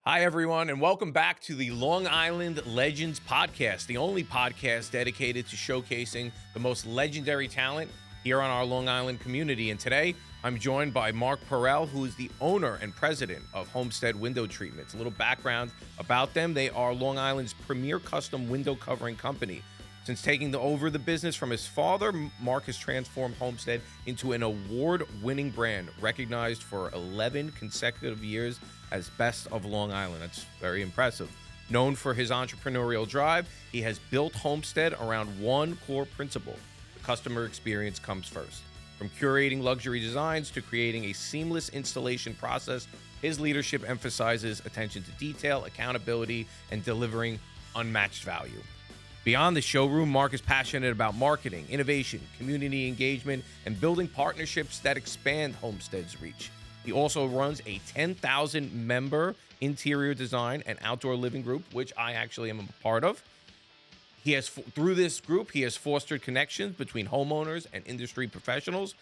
Hi, everyone, and welcome back to the Long Island Legends podcast, the only podcast dedicated to showcasing the most legendary talent here on our Long Island community. And today, I'm joined by Mark Perel, who is the owner and president of Homestead Window Treatments. A little background about them: they are Long Island's premier custom window covering company. Since taking over the business from his father, Mark has transformed Homestead into an award-winning brand, recognized for 11 consecutive years as Best of Long Island. That's very impressive. Known for his entrepreneurial drive, he has built Homestead around one core principle: the customer experience comes first. From curating luxury designs to creating a seamless installation process, his leadership emphasizes attention to detail, accountability, and delivering unmatched value. Beyond the showroom, Mark is passionate about marketing, innovation, community engagement, and building partnerships that expand Homestead's reach. He also runs a 10,000-member interior design and outdoor living group, which I actually am a part of. Through this group, he has fostered connections between homeowners and industry professionals.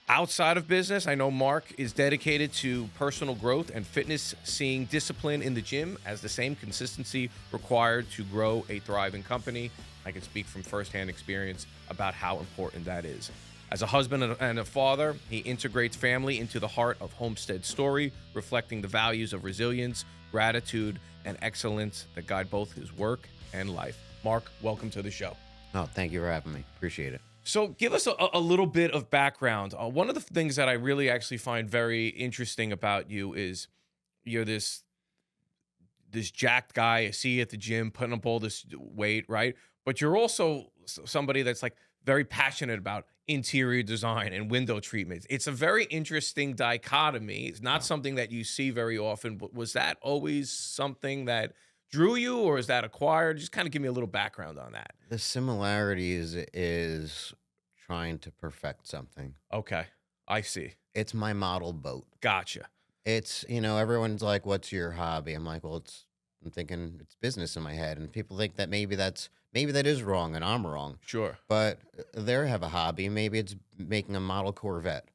Outside of business, I know Mark is dedicated to personal growth and fitness, seeing discipline in the gym as the same consistency required to grow a thriving company. I can speak from firsthand experience about how important that is. As a husband and a father, he integrates family into the heart of Homestead's story, reflecting the values of resilience, gratitude, and excellence that guide both his work and life. Mark, welcome to the show. Oh, thank you for having me. Appreciate it. So give us a little bit of background. One of the things that I really actually find very interesting about you is you're this jacked guy. I see you at the gym putting up all this weight, right? But you're also somebody that's like very passionate about interior design and window treatments. It's a very interesting dichotomy. It's not something that you see very often, but was that always something that drew you, or is that acquired? Just kind of give me a little background on that. The similarities is trying to perfect something. Okay, I see. It's my model boat. Gotcha. It's, everyone's like, what's your hobby? I'm like, well, I'm thinking it's business in my head. And people think that maybe that is wrong and I'm wrong. Sure. But they have a hobby. Maybe it's making a model Corvette,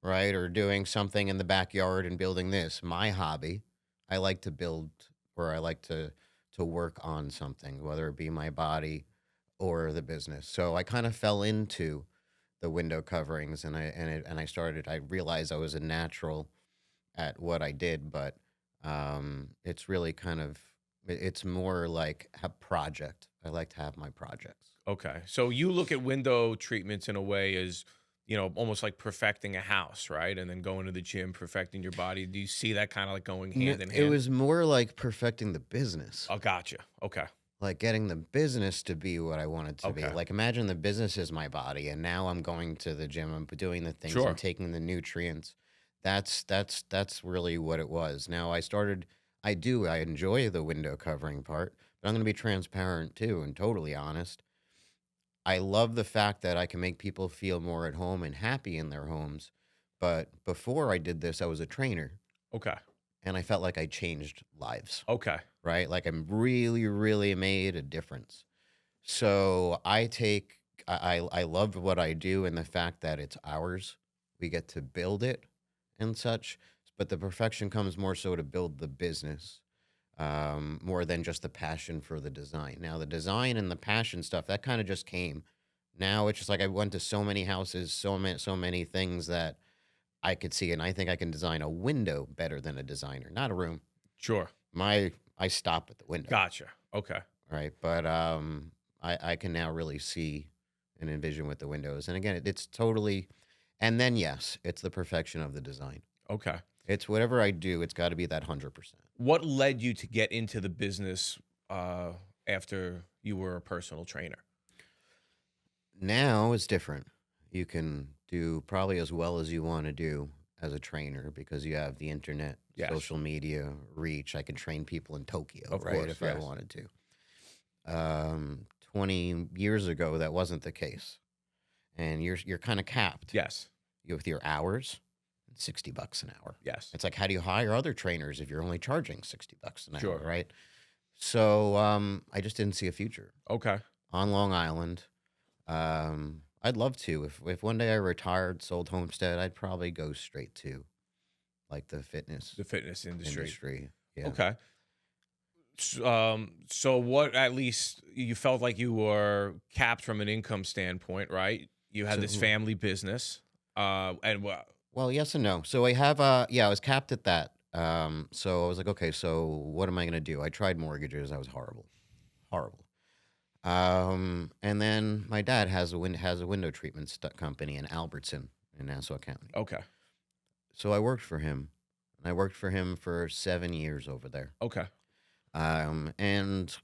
right? Or doing something in the backyard and building this. My hobby, I like to build, or I like to work on something, whether it be my body or the business. So I kind of fell into the window coverings, and I realized I was a natural at what I did, but it's really it's more like a project. I like to have my projects. Okay. So you look at window treatments in a way as, almost like perfecting a house, right? And then going to the gym, perfecting your body. Do you see that kind of like going hand in hand? It was more like perfecting the business. Oh, gotcha. Okay. Like getting the business to be what I want it to be. Okay. Like imagine the business is my body, and now I'm going to the gym, I'm doing the things, Sure. I'm taking the nutrients. That's really what it was. Now I enjoy the window covering part, but I'm going to be transparent too and totally honest. I love the fact that I can make people feel more at home and happy in their homes. But before I did this, I was a trainer, Okay. and I felt like I changed lives, Okay. right? Like I'm really, really made a difference. So I love what I do and the fact that it's ours. We get to build it and such, but the perfection comes more so to build the business, more than just the passion for the design. Now, the design and the passion stuff, that kind of just came. Now it's just like I went to so many houses, so many things that I could see, and I think I can design a window better than a designer, not a room. Sure. I stop at the window. Gotcha. Okay. Right. But I can now really see and envision with the windows. And again, it's totally, and then yes, it's the perfection of the design. Okay. It's whatever I do, it's got to be that 100%. What led you to get into the business after you were a personal trainer? Now it's different. You can do probably as well as you want to do as a trainer because you have the internet, Yes. social media reach. I can train people in Tokyo, Of right? course, If I yes. wanted to. 20 years ago, that wasn't the case. And you're kind of capped. Yes. With your hours, $60 an hour. Yes. It's like, how do you hire other trainers if you're only charging $60 an Sure. hour, right? So I just didn't see a future Okay. on Long Island. I'd love to. If one day I retired, sold Homestead, I'd probably go straight to like the fitness The fitness industry. industry. Yeah. Okay. So what, at least you felt like you were capped from an income standpoint, right? You had this So, family business. And what? well, yes and no. So I was capped at that. So I was like, okay, so what am I going to do? I tried mortgages. I was horrible, horrible. And then my dad has a window treatment company in Albertson in Nassau County. Okay. So I worked for him. I worked for him for 7 years over there. Okay. And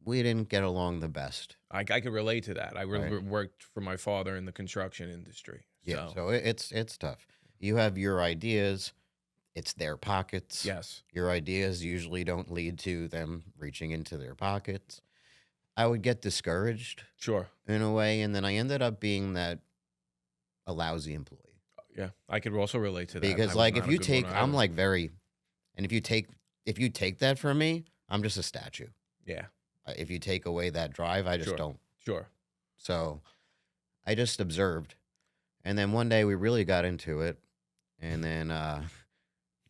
we didn't get along the best. I could relate to that. I Right. worked for my father in the construction industry. Yeah. So, So it's tough. You have your ideas. It's their pockets. yes. Your ideas usually don't lead to them reaching into their pockets. I would get discouraged Sure. in a way, and then I ended up being a lousy employee. Yeah. I could also relate to that. I Because was like not if a you good take one I'm either. like very and if you take that from me, I'm just a statue. Yeah. If you take away that drive, I just Sure. don't. Sure. So I just observed. And then one day we really got into it. And then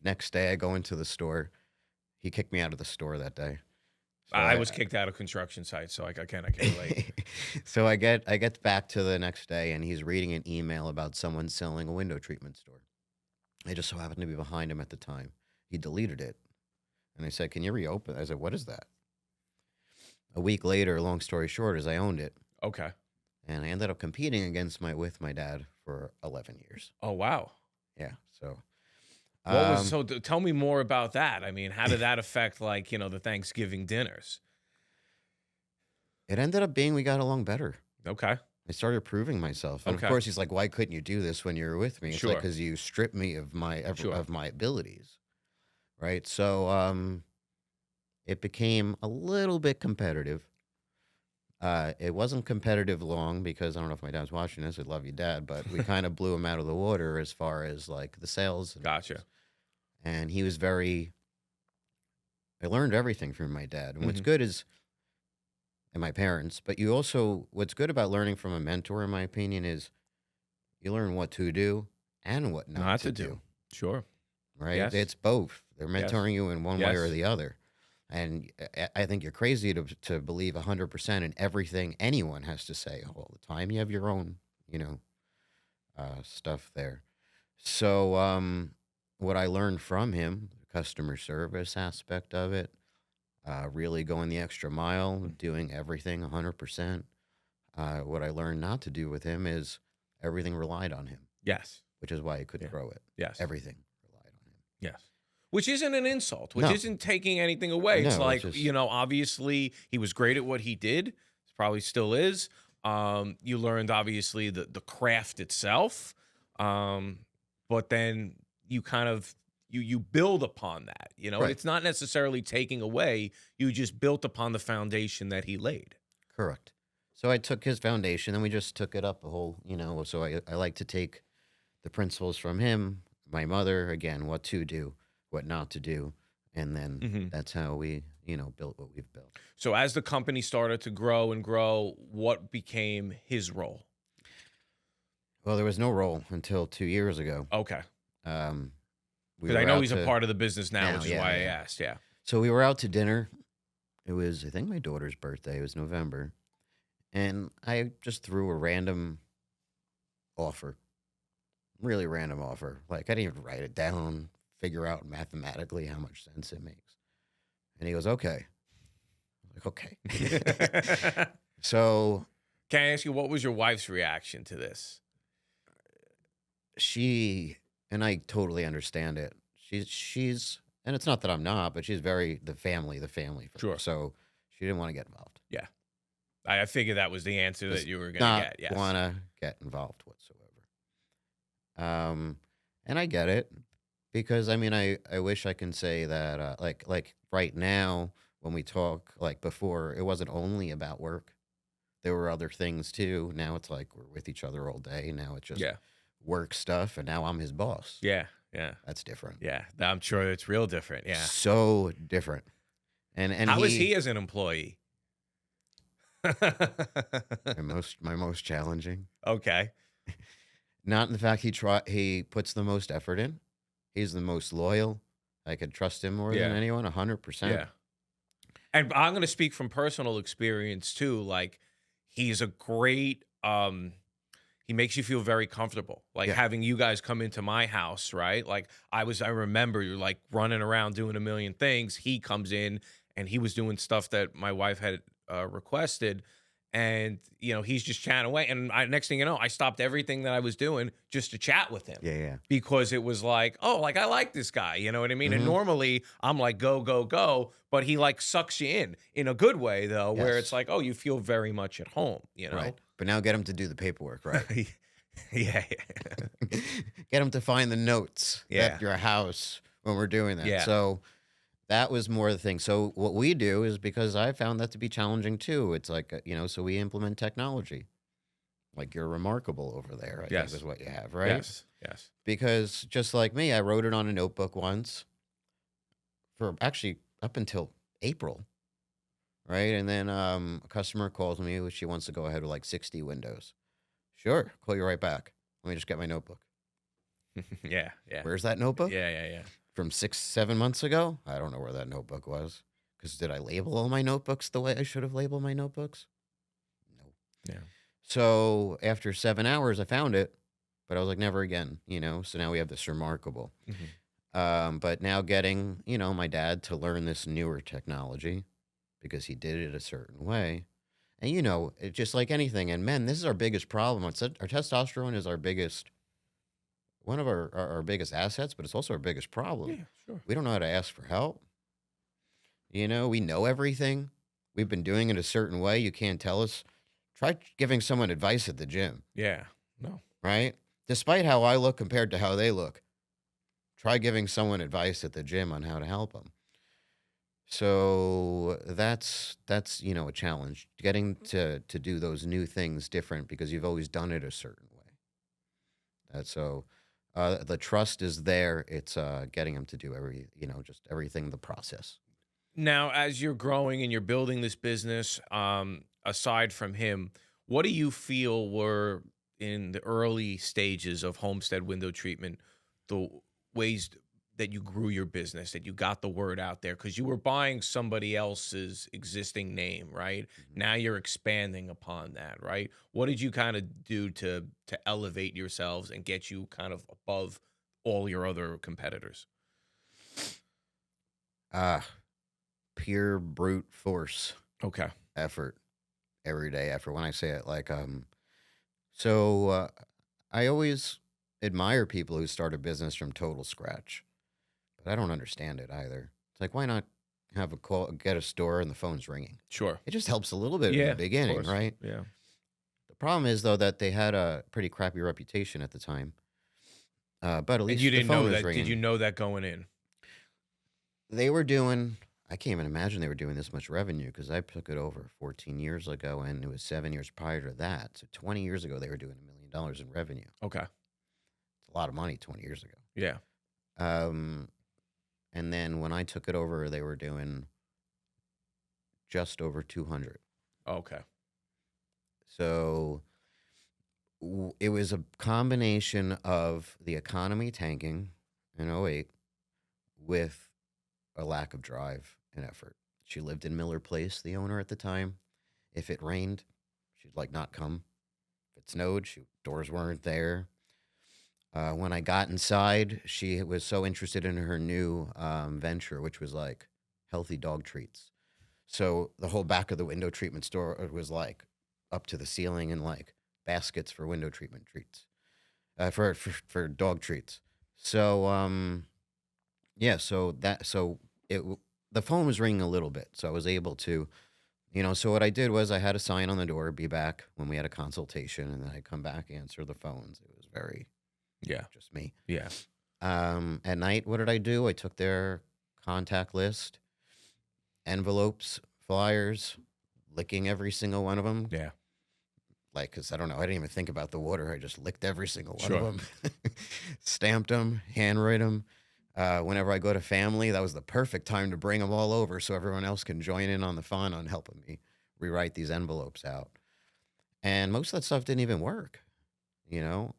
next day I go into the store. He kicked me out of the store that day. So I was kicked out of construction sites, so I can relate. so I get back to the next day and he's reading an email about someone selling a window treatment store. I just so happened to be behind him at the time. He deleted it. And I said, "Can you reopen?" I said, "What is that?" A week later, long story short, is I owned it. Okay. And I ended up competing with my dad for 11 years. Oh, wow. Yeah. So What was um, so? Tell me more about that. I mean, how did that affect, like, the Thanksgiving dinners? it ended up being we got along better. Okay. I started proving myself. And of Okay. course, he's like, "Why couldn't you do this when you were with me?" It's like, Sure. because you stripped me of Sure. of my abilities. Right. So it became a little bit competitive. It wasn't competitive long because I don't know if my dad's watching this. I love you, Dad, but we kind of blew him out of the water as far as like the sales. Gotcha. And he was very. I learned everything from my dad. And what's Mhm. good is, and my parents, but what's good about learning from a mentor, in my opinion, is you learn what to do and what not to do. Sure. Right? Yes. It's both. They're Yes. mentoring you in one way or Yes. the other. And I think you're crazy to believe 100% in everything anyone has to say all the time. You have your own, stuff there. So, what I learned from him, the customer service aspect of it, really going the extra mile, doing everything 100%. What I learned not to do with him is everything relied on him, Yes. which is why he couldn't Yeah. grow it. Yes. Everything relied on him. Yes. Which isn't an insult, which No. isn't taking anything away. It's No, it's like, just obviously he was great at what he did. Probably still is. You learned obviously the craft itself. But then you kind of you build upon that, right. It's not necessarily taking away. You just built upon the foundation that he laid. Correct. So I took his foundation and we just took it up a whole, so I like to take the principles from him, my mother, again, what to do, what not to do. And then Mhm. that's how we, built what we've built. So as the company started to grow and grow, what became his role? Well, there was no role until 2 years ago. Okay. We Because I were know out he's a to, part of the business now, now, which is yeah, why I yeah. asked. Yeah. So we were out to dinner. It was, I think, my daughter's birthday. It was November. And I just threw a random offer, really random offer. Like I didn't even write it down, figure out mathematically how much sense it makes. And he goes, "Okay." I'm like, "Okay." So Can I ask you, what was your wife's reaction to this? and I totally understand it. She's, and it's not that I'm not, but she's very the family first. Sure. So she didn't want to get involved. Yeah. I figured that was the answer Does that you were going to not get. Yes. want to get involved whatsoever. And I get it because I mean, I wish I can say that, like right now when we talk, like before, it wasn't only about work. There were other things too. Now it's like we're with each other all day. Now it's just Yeah. work stuff, and now I'm his boss. Yeah. Yeah. That's different. Yeah. I'm sure it's real different. Yeah. So different. And How is he as an employee? my most challenging. Okay. Not in the fact he puts the most effort in. He's the most loyal. I could trust him more than Yeah. anyone, 100%. Yeah. And I'm going to speak from personal experience too. Like, he's a great, he makes you feel very comfortable. Like Yeah. having you guys come into my house, right? Like I remember you're like running around doing a million things. He comes in and he was doing stuff that my wife had requested. And, he's just chatting away. And next thing you know, I stopped everything that I was doing just to chat with him Yeah, yeah. because it was like, oh, like I like this guy. You know what I mean? And Mhm. normally I'm like, go, go, go. But he like sucks you in a good way, though, where it's Yes. like, oh, you feel very much at home, you Right. know? But now get him to do the paperwork, right? Yeah. Get him to find the notes Yeah. at your house when we're doing that. Yeah. So that was more the thing. So what we do is, because I found that to be challenging too. It's like, so we implement technology. Like you're remarkable over there, I think Yes. is what you have, right? Yes. Yes. Because just like me, I wrote it on a notebook once for actually up until April, right? And then a customer calls me, she wants to go ahead with like 60 windows. Sure, call you right back. Let me just get my notebook. Yeah. Yeah. Where's that notebook? Yeah. Yeah. Yeah. From 6, 7 months ago? I don't know where that notebook was. Because did I label all my notebooks the way I should have labeled my notebooks? No. Yeah. So after 7 hours, I found it, but I was like, never again, So now we have this remarkable. Mhm. But now getting, my dad to learn this newer technology because he did it a certain way. And, it's just like anything. And men, this is our biggest problem. Our testosterone is our biggest, one of our biggest assets, but it's also our biggest problem. Yeah. Sure. We don't know how to ask for help. We know everything. We've been doing it a certain way. You can't tell us. Try giving someone advice at the gym, Yeah. No. right? Despite how I look compared to how they look, try giving someone advice at the gym on how to help them. So that's a challenge, getting to do those new things different because you've always done it a certain way. That's so the trust is there. It's getting them to do just everything, the process. Now, as you're growing and you're building this business, aside from him, what do you feel were in the early stages of Homestead Window Treatment the ways that you grew your business, that you got the word out there? Because you were buying somebody else's existing name, right? Mhm. Now you're expanding upon that, right? What did you kind of do to elevate yourselves and get you kind of above all your other competitors? Ah, pure brute force Okay. effort, everyday effort. When I say it, like so I always admire people who start a business from total scratch, but I don't understand it either. It's like, why not have a call, get a store, and the phone's ringing? Sure. It just helps a little bit in Yeah, the of beginning, course. right? Yeah. The problem is though that they had a pretty crappy reputation at the time, but at And you least the didn't phone know was that. Did you ringing. know that going in? They were doing. I can't even imagine they were doing this much revenue because I took it over 14 years ago, and it was 7 years prior to that. So 20 years ago, they were doing $1 million in revenue. Okay. It's a lot of money 20 years ago. Yeah. Um, and then when I took it over, they were doing just over 200. Okay. So it was a combination of the economy tanking in '08 with a lack of drive and effort. She lived in Miller Place, the owner at the time. If it rained, she'd like not come. If it snowed, doors weren't there. When I got inside, she was so interested in her new venture, which was like healthy dog treats. So the whole back of the window treatment store was like up to the ceiling and like baskets for window treatment treats, for dog treats. So yeah, it the phone was ringing a little bit, so I was able to, So what I did was I had a sign on the door, "Be back when we had a consultation," and then I come back, answer the phones. It was very Yeah. just me. Yeah. At night, what did I do? I took their contact list, envelopes, flyers, licking every single one of them. Yeah. Like, because I don't know, I didn't even think about the water. I just licked every single one of Sure. them, stamped them, handwrite them. Whenever I go to family, that was the perfect time to bring them all over so everyone else can join in on the fun on helping me rewrite these envelopes out. And most of that stuff didn't even work. And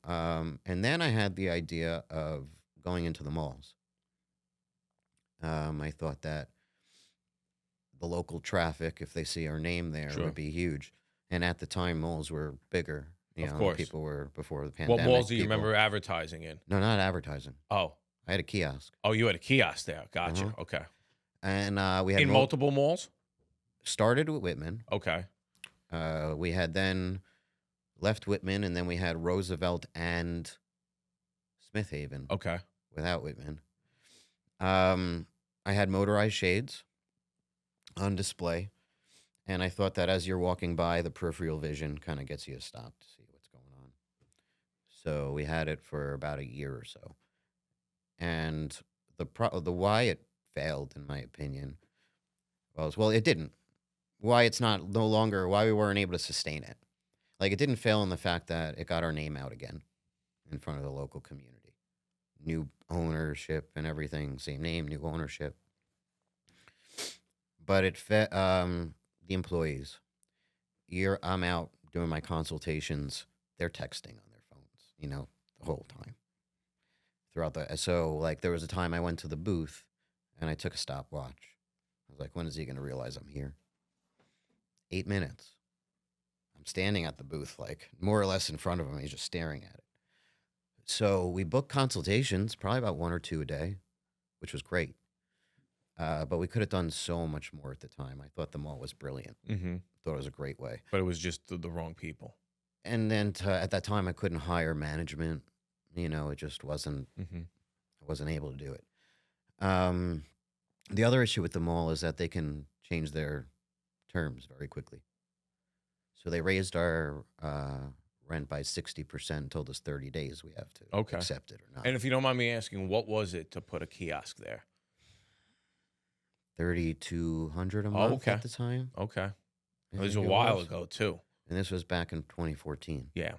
then I had the idea of going into the malls. I thought that the local traffic, if they see our name there, Sure. would be huge. And at the time, malls were bigger. Of course. People were before the What pandemic. malls do you remember advertising in? No, not advertising. Oh. I had a kiosk. Oh, you had a kiosk there. Gotcha. Uh-huh. Okay. And we had In multiple malls? started with Whitman. Okay. We had then left Whitman, and then we had Roosevelt and Smith Haven Okay. without Whitman. I had motorized shades on display, and I thought that as you're walking by, the peripheral vision kind of gets you to stop to see what's going on. So we had it for about a year or so, and the why it failed, in my opinion, well, it didn't. Why it's not no longer why we weren't able to sustain it. Like it didn't fail in the fact that it got our name out again in front of the local community. New ownership and everything, same name, new ownership. But it fed the employees. I'm out doing my consultations. They're texting on their phones, the whole time. So like there was a time I went to the booth and I took a stopwatch. I was like, when is he going to realize I'm here? 8 minutes. I'm standing at the booth, like more or less in front of him. He's just staring at it. So we booked consultations, probably about 1 or 2 a day, which was great. But we could have done so much more at the time. I thought the mall was brilliant. Mm-hmm. Thought it was a great way. But it was just the wrong people. And then at that time, I couldn't hire management. It just wasn't. Mm-hmm. I wasn't able to do it. The other issue with the mall is that they can change their terms very quickly. So they raised our rent by 60%, told us 30 days we have to accept it or not. And if you don't mind me asking, what was it to put a kiosk there? $3,200 a month at the time. Okay. It was a while ago, too. And this was back in 2014. Yeah.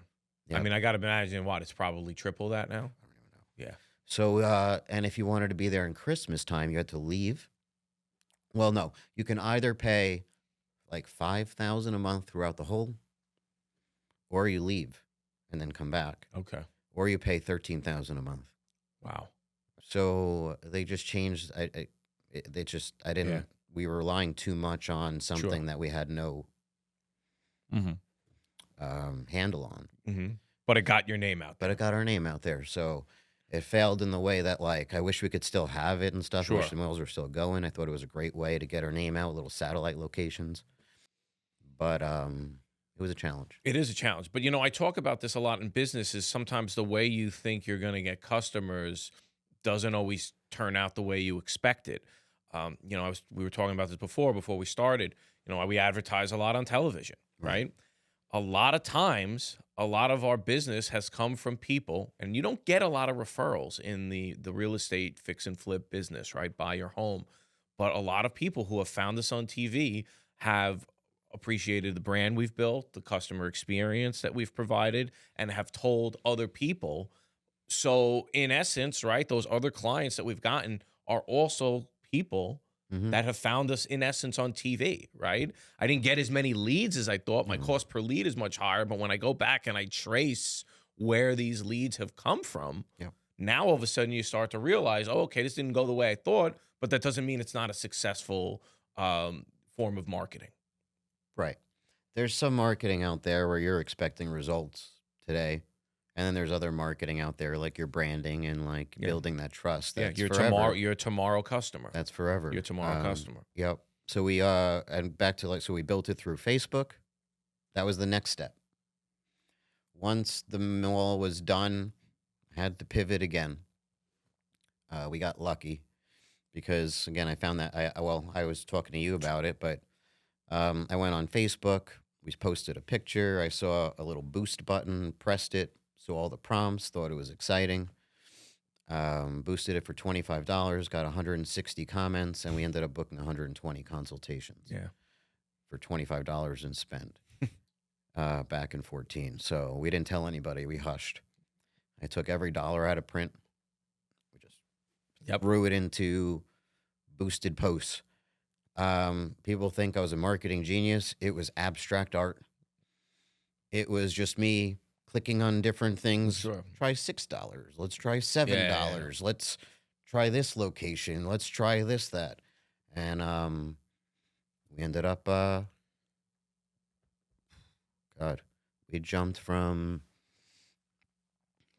Yep. I mean, I got to imagine, it's probably triple that now? I don't even know. Yeah. So, and if you wanted to be there in Christmas time, you had to leave. Well, no. You can either pay like $5,000 a month throughout the whole, or you leave and then come back. Okay. Or you pay $13,000 a month. Wow. So they just changed. I didn't. Yeah. We were relying too much on something that we had no handle on. Mm-hmm. But it got your name out there. But it got our name out there. So it failed in the way that, like, I wish we could still have it and stuff. Sure. I wish the mills were still going. I thought it was a great way to get our name out, little satellite locations. But it was a challenge. It is a challenge. But, I talk about this a lot in business is sometimes the way you think you're going to get customers doesn't always turn out the way you expect it. We were talking about this before we started. We advertise a lot on television, right? A lot of times, a lot of our business has come from people, and you don't get a lot of referrals in the real estate fix and flip business, right? Buy your home. But a lot of people who have found us on TV have appreciated the brand we've built, the customer experience that we've provided, and have told other people. So in essence, right, those other clients that we've gotten are also people that have found us in essence on TV, right? I didn't get as many leads as I thought. My cost per lead is much higher, but when I go back and I trace where these leads have come from, now all of a sudden you start to realize, oh, okay, this didn't go the way I thought, but that doesn't mean it's not a successful form of marketing. Right. There's some marketing out there where you're expecting results today. And then there's other marketing out there, like your branding and like building that trust. That's forever. You're a tomorrow customer. That's forever. You're a tomorrow customer. Yep. So we and back to so we built it through Facebook. That was the next step. Once the mall was done, had to pivot again. We got lucky because again I found that I was talking to you about it, but I went on Facebook. We posted a picture. I saw a little boost button, pressed it. So all the prompts, thought it was exciting. Boosted it for $25, got 160 comments, and we ended up booking 120 consultations. Yeah, for $25 in spend back in 2014. So we didn't tell anybody. We hushed. I took every dollar out of print. We just threw it into boosted posts. People think I was a marketing genius. It was abstract art. It was just me clicking on different things. Sure. Try $6. Let's try $7. Let's try this location. Let's try this, that. And we ended up, God, we jumped from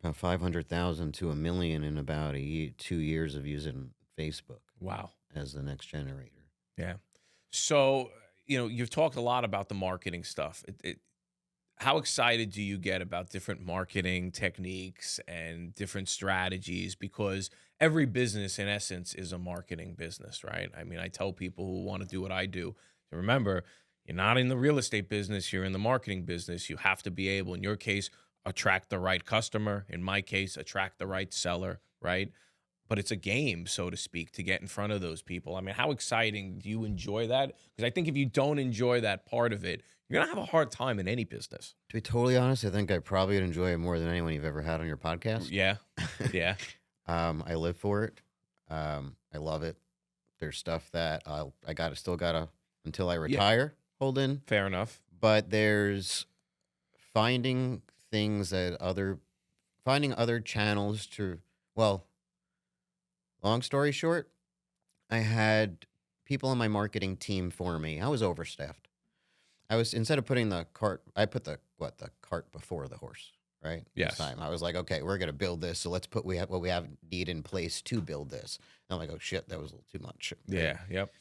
about 500,000 to 1 million in about 2 years of using Facebook Wow. as the next generator. Yeah. So, you've talked a lot about the marketing stuff. How excited do you get about different marketing techniques and different strategies? Because every business, in essence, is a marketing business, right? I mean, I tell people who want to do what I do to remember, you're not in the real estate business, you're in the marketing business. You have to be able, in your case, attract the right customer. In my case, attract the right seller, right? But it's a game, so to speak, to get in front of those people. I mean, how exciting do you enjoy that? Because I think if you don't enjoy that part of it, you're going to have a hard time in any business. To be totally honest, I think I probably would enjoy it more than anyone you've ever had on your podcast. Yeah. Yeah. I live for it. I love it. There's stuff that still gotta until I retire, hold in. Fair enough. But there's finding finding other channels well, long story short, I had people on my marketing team for me. I was overstaffed. Instead of putting I put the cart before the horse, right? Yes. This time I was like, okay, we're gonna build this, so let's put what we have need in place to build this. And I'm like, oh shit, that was a little too much. Right? Yeah. Yep.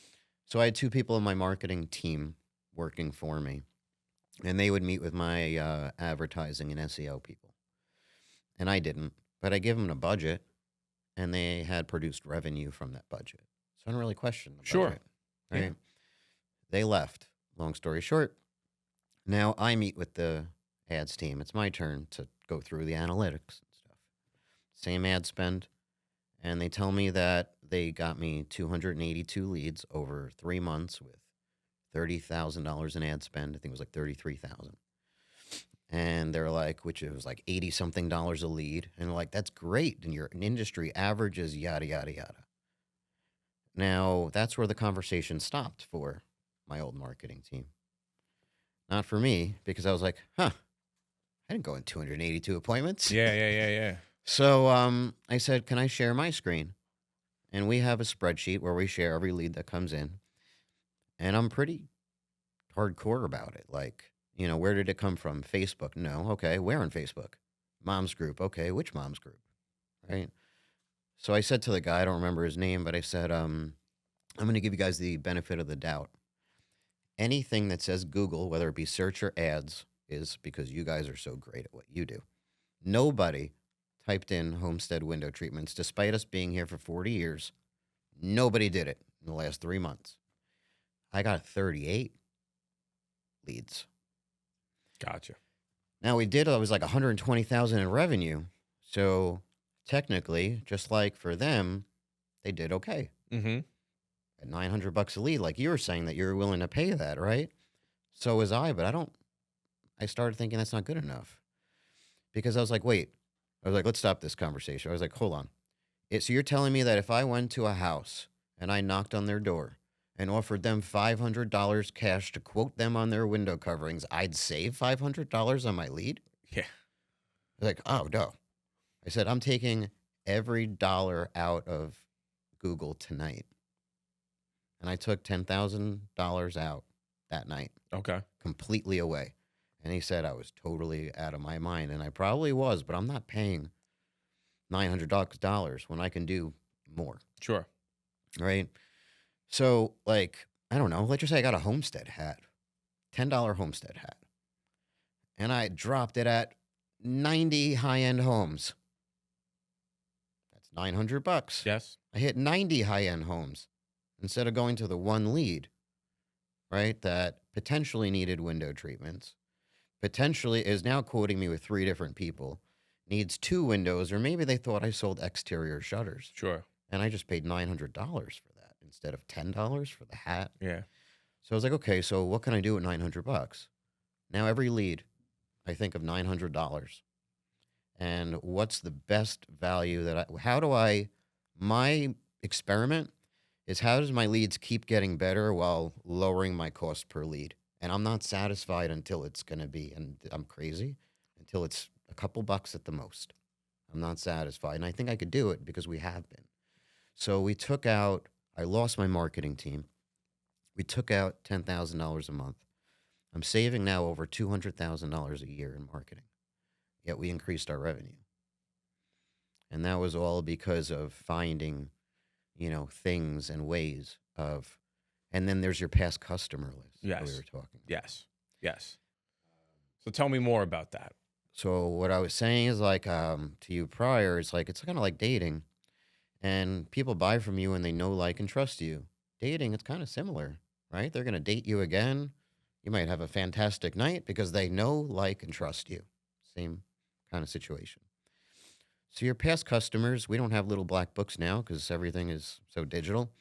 So I had 2 people in my marketing team working for me, and they would meet with my advertising and SEO people, and I didn't, but I gave them a budget, and they had produced revenue from that budget, so I don't really question the Sure. budget, right? Yeah. They left. Long story short, now I meet with the ads team. It's my turn to go through the analytics and stuff. Same ad spend. And they tell me that they got me 282 leads over 3 months with $30,000 in ad spend. I think it was like 33,000. And they're like, which it was like 80 something dollars a lead. And like, that's great. And your industry averages yada, yada, yada. Now, that's where the conversation stopped for my old marketing team. Not for me, because I was like, I didn't go in 282 appointments. Yeah. So I said, can I share my screen? And we have a spreadsheet where we share every lead that comes in. And I'm pretty hardcore about it. Like, where did it come from? Facebook? No. Okay. Where on Facebook? Mom's group. Okay. Which mom's group? Right. So I said to the guy, I don't remember his name, but I said, I'm going to give you guys the benefit of the doubt. Anything that says Google, whether it be search or ads, is because you guys are so great at what you do. Nobody typed in Homestead Window Treatments, despite us being here for 40 years. Nobody did it in the last 3 months. I got 38 leads. Gotcha. Now I was like 120,000 in revenue. So technically, just like for them, they did okay. Mm-hmm. At $900 a lead, like you were saying that you're willing to pay that, right? So was I, but I started thinking that's not good enough. Because I was like, let's stop this conversation. I was like, hold on. So you're telling me that if I went to a house and I knocked on their door and offered them $500 cash to quote them on their window coverings, I'd save $500 on my lead? Yeah. Like, oh, no. I said, I'm taking every dollar out of Google tonight. And I took $10,000 out that night. Okay. Completely away. And he said I was totally out of my mind. And I probably was, but I'm not paying $900 when I can do more. Sure. Right? So, like, I don't know. Let's just say I got a Homestead hat, $10 Homestead hat. And I dropped it at 90 high-end homes. That's $900. Yes. I hit 90 high-end homes. Instead of going to the one lead, right, that potentially needed window treatments, potentially is now quoting me with 3 different people, needs 2 windows, or maybe they thought I sold exterior shutters. Sure. And I just paid $900 for that instead of $10 for the hat. Yeah. So I was like, okay, so what can I do with $900? Now every lead, I think of $900. And what's the best value my experiment is how does my leads keep getting better while lowering my cost per lead? And I'm not satisfied until it's going to be, and I'm crazy, until it's a couple bucks at the most. I'm not satisfied. And I think I could do it because we have been. So I lost my marketing team. We took out $10,000 a month. I'm saving now over $200,000 a year in marketing. Yet we increased our revenue. And that was all because of finding, things and ways of, and then there's your past customer list that we Yes. were talking about. Yes. Yes. So tell me more about that. So what I was saying is to you prior, it's kind of like dating, and people buy from you and they know, like, and trust you. Dating, it's kind of similar, right? They're going to date you again. You might have a fantastic night because they know, like, and trust you. Same kind of situation. So your past customers, we don't have little black books now because everything is so digital.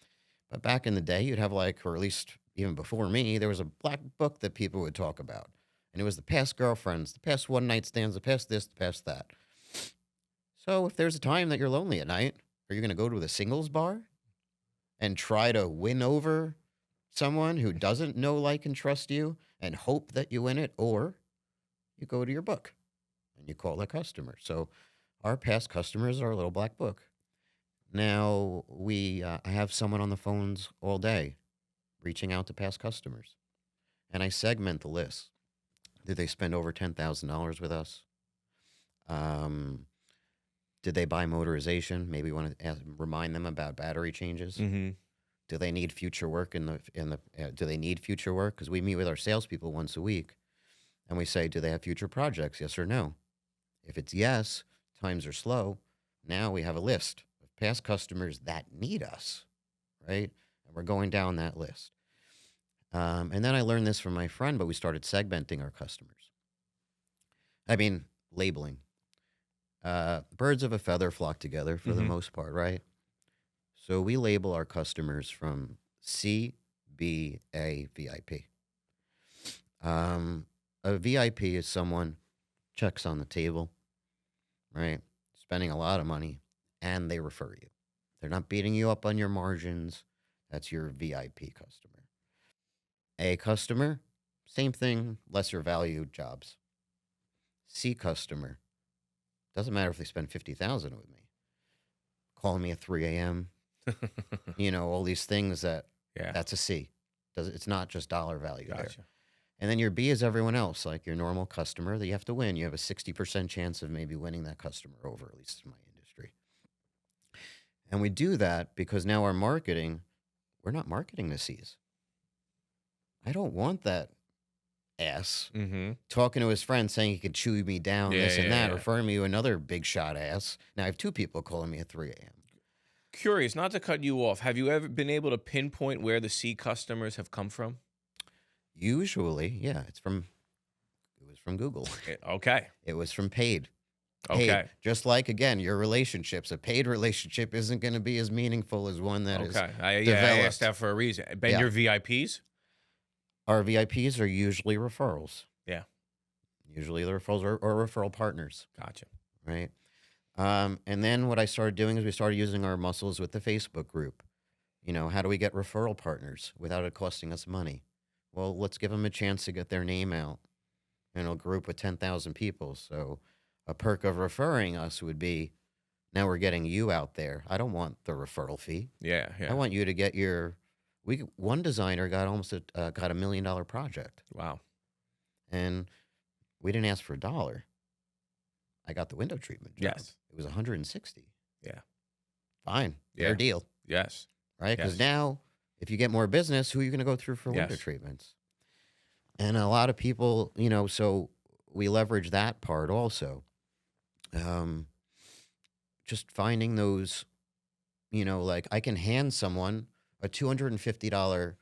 But back in the day, you'd have or at least even before me, there was a black book that people would talk about. And it was the past girlfriends, the past one night stands, the past this, the past that. So if there's a time that you're lonely at night, are you going to go to the singles bar and try to win over someone who doesn't know, like, and trust you and hope that you win it? Or you go to your book and you call that customer. So our past customers are a little black book. Now I have someone on the phones all day reaching out to past customers, and I segment the list. Did they spend over $10,000 with us? Did they buy motorization? Maybe want to remind them about battery changes. Mm-hmm. Do they need future work do they need future work? Because we meet with our salespeople once a week, and we say, do they have future projects? Yes or no? If it's yes, times are slow. Now we have a list of past customers that need us, right? And we're going down that list. And then I learned this from my friend, but we started segmenting our customers. Labeling. Birds of a feather flock together for the most part, right? So we label our customers from C, B, A, VIP. A VIP is someone checks on the table, right? Spending a lot of money, and they refer you. They're not beating you up on your margins. That's your VIP customer. A customer, same thing, lesser value jobs. C customer, doesn't matter if they spend $50,000 with me. Calling me at 3 a.m. All these things that's a C. It's not just dollar value there. And then your B is everyone else, like your normal customer that you have to win. You have a 60% chance of maybe winning that customer over, at least in my industry. And we do that because now we're not marketing the C's. I don't want that ass talking to his friend saying he could chew me down, this and that, referring me to another big shot ass. Now I have two people calling me at 3 a.m. Curious, not to cut you off, have you ever been able to pinpoint where the C customers have come from? Usually, yeah, it was from Google. Okay. It was from paid. Okay. Just like, again, your relationships. A paid relationship isn't going to be as meaningful as one that is developed. I asked that for a reason. Ben, your VIPs? Our VIPs are usually referrals. Yeah. Usually the referrals or referral partners. Gotcha. Right? And then what I started doing is we started using our muscles with the Facebook group. How do we get referral partners without it costing us money? Well, let's give them a chance to get their name out in a group with 10,000 people. So a perk of referring us would be, now we're getting you out there. I don't want the referral fee. Yeah. I want you to get one designer got almost got $1 million project. Wow. And we didn't ask for $1. I got the window treatment job. Yes. It was 160. Yeah. Fine. Yeah. Fair deal. Yes. Right? Because Yes. now, if you get more business, who are you going to go through for window treatments? And a lot of people, so we leverage that part also. Just finding those, I can hand someone a $250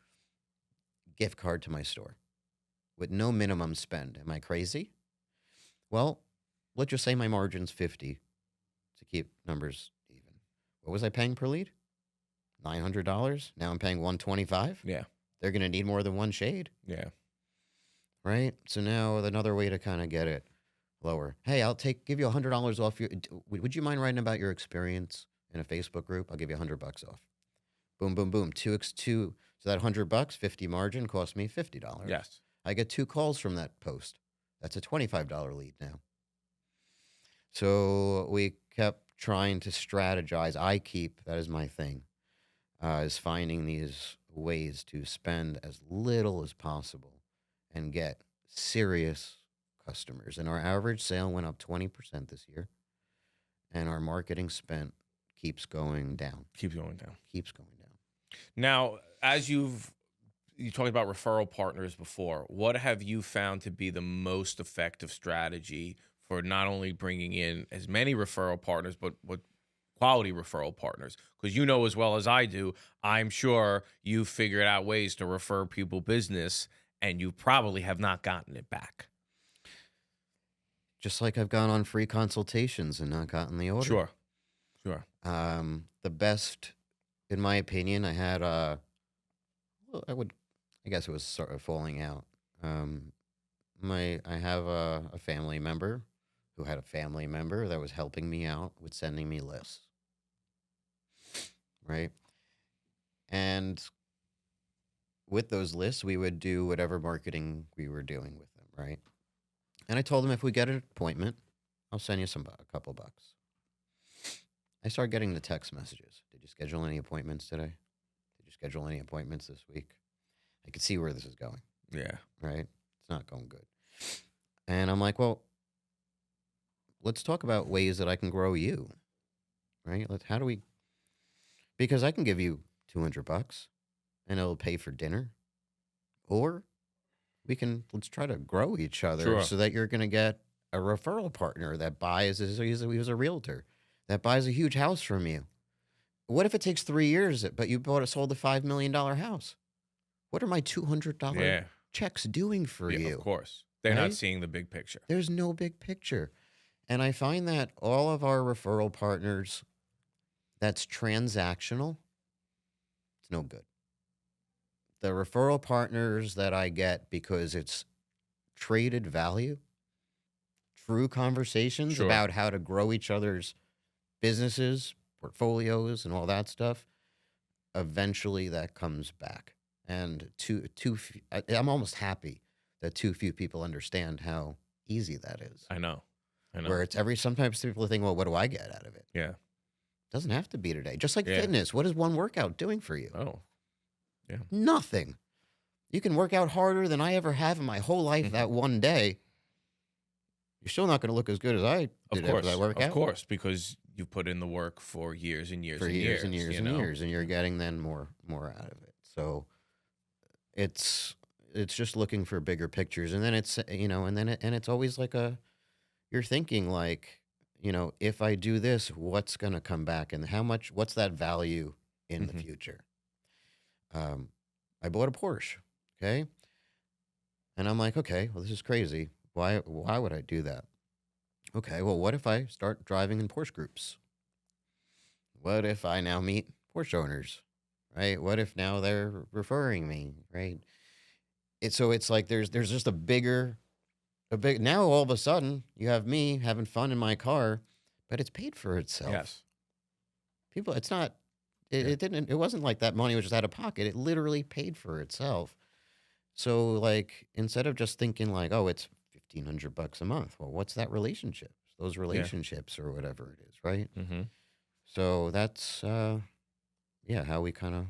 gift card to my store with no minimum spend. Am I crazy? Well, let's just say my margin's 50 to keep numbers even. What was I paying per lead? $900. Now I'm paying $125. Yeah. They're going to need more than one shade. Yeah. Right? So now another way to kind of get it lower. Hey, give you $100 off would you mind writing about your experience in a Facebook group? I'll give you $100 off. Boom, boom, boom. 2x2. So that $100, 50 margin cost me $50. Yes. I get 2 calls from that post. That's a $25 lead now. So we kept trying to strategize. That is my thing, is finding these ways to spend as little as possible and get serious customers. And our average sale went up 20% this year, and our marketing spent keeps going down, Keeps going down. keeps going down. Now, as you talked about referral partners before, what have you found to be the most effective strategy for not only bringing in as many referral partners, but what quality referral partners? Because you know as well as I do, I'm sure you've figured out ways to refer people business, and you probably have not gotten it back. Just like I've gone on free consultations and not gotten the order. Sure, sure. The best, in my opinion, I had well, I guess it was sort of falling out. I have a family member who had a family member that was helping me out with sending me lists, right? And with those lists, we would do whatever marketing we were doing with them, right? And I told him if we get an appointment, I'll send you a couple bucks. I started getting the text messages. Did you schedule any appointments today? Did you schedule any appointments this week? I could see where this is going, Yeah. right? It's not going good. And I'm like, well, let's talk about ways that I can grow you, right? How do we, because I can give you $200 and it'll pay for dinner, or let's try to grow each other Sure. so that you're going to get a referral partner that buys, he was a realtor, that buys a huge house from you. What if it takes 3 years, but you sold a $5 million house? What are my $200 Yeah. checks doing for Yeah, you? of course. They're not Right? seeing the big picture. There's no big picture. And I find that all of our referral partners, that's transactional, it's no good. The referral partners that I get because it's traded value, true conversations Sure. about how to grow each other's businesses, portfolios, and all that stuff, eventually that comes back. And I'm almost happy that too few people understand how easy that is. I know. Where sometimes people think, well, what do I get out of it? Yeah. Doesn't have to be today. Just like Yeah. fitness. What is one workout doing for you? Oh, yeah. Nothing. You can work out harder than I ever have in my whole life that one day. You're still not going to look as good as I Of did after course. that workout. Of course, because you put in the work for years and years For and years and years, years and years, and you're getting then more out of it. So it's just looking for bigger pictures, and then it's and it's always like you're thinking like, if I do this, what's going to come back, and what's that value in the Mhm. future? I bought a Porsche, okay, and I'm like, okay, well, this is crazy. Why would I do that? Okay, well, what if I start driving in Porsche groups? What if I now meet Porsche owners, right? What if now they're referring me, right? It's like there's just a big now all of a sudden you have me having fun in my car, but it's paid for itself. Yes. People, it's not. Yeah. It wasn't like that money was just out of pocket. It literally paid for itself. So like instead of just thinking like, oh, it's $1,500 a month. Well, what's that relationship? Those relationships or whatever it is, right? Mm-hmm. So that's how we kind of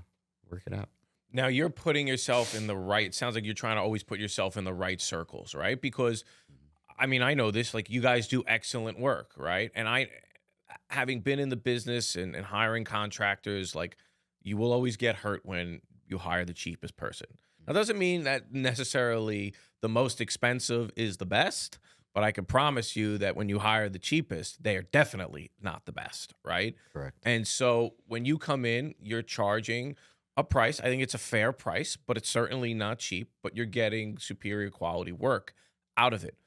work it out. Now you're putting yourself in the right. Sounds like you're trying to always put yourself in the right circles, right? Because, I mean, I know this. Like you guys do excellent work, right? And having been in the business and hiring contractors, like you will always get hurt when you hire the cheapest person. Now, doesn't mean that necessarily the most expensive is the best, but I can promise you that when you hire the cheapest, they are definitely not the best, right? Correct. And so when you come in, you're charging a price. I think it's a fair price, but it's certainly not cheap, but you're getting superior quality work out of it.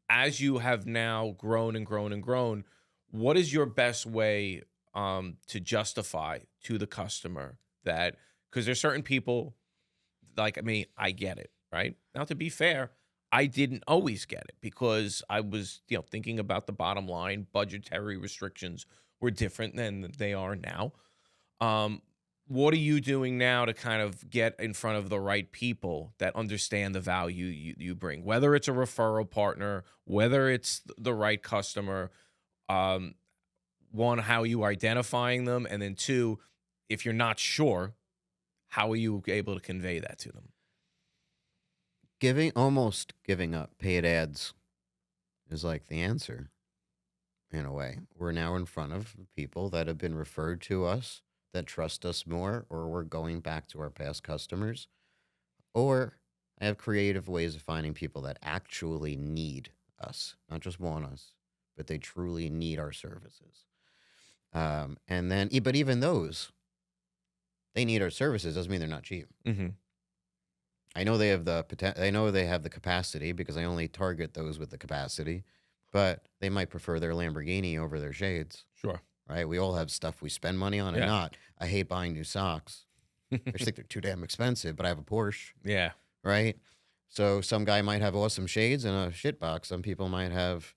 As you have now grown and grown and grown, what is your best way to justify to the customer that, because there's certain people like me, I get it, right? Now, to be fair, I didn't always get it because I was, thinking about the bottom line. Budgetary restrictions were different than they are now. What are you doing now to kind of get in front of the right people that understand the value you bring, whether it's a referral partner, whether it's the right customer? one, how are you identifying them? And then two, if you're not sure, how are you able to convey that to them? Almost giving up paid ads is like the answer in a way. We're now in front of people that have been referred to us, that trust us more, or we're going back to our past customers, or I have creative ways of finding people that actually need us, not just want us, but they truly need our services. And then, but even those, they need our services doesn't mean they're not cheap. Mm-hmm. I know they have I know they have the capacity because I only target those with the capacity, but they might prefer their Lamborghini over their shades, Sure. right? We all have stuff we spend money on and Yeah. not. I hate buying new socks. I just think they're too damn expensive, but I have a Porsche, Yeah. right? So some guy might have awesome shades and a shit box. Some people might have,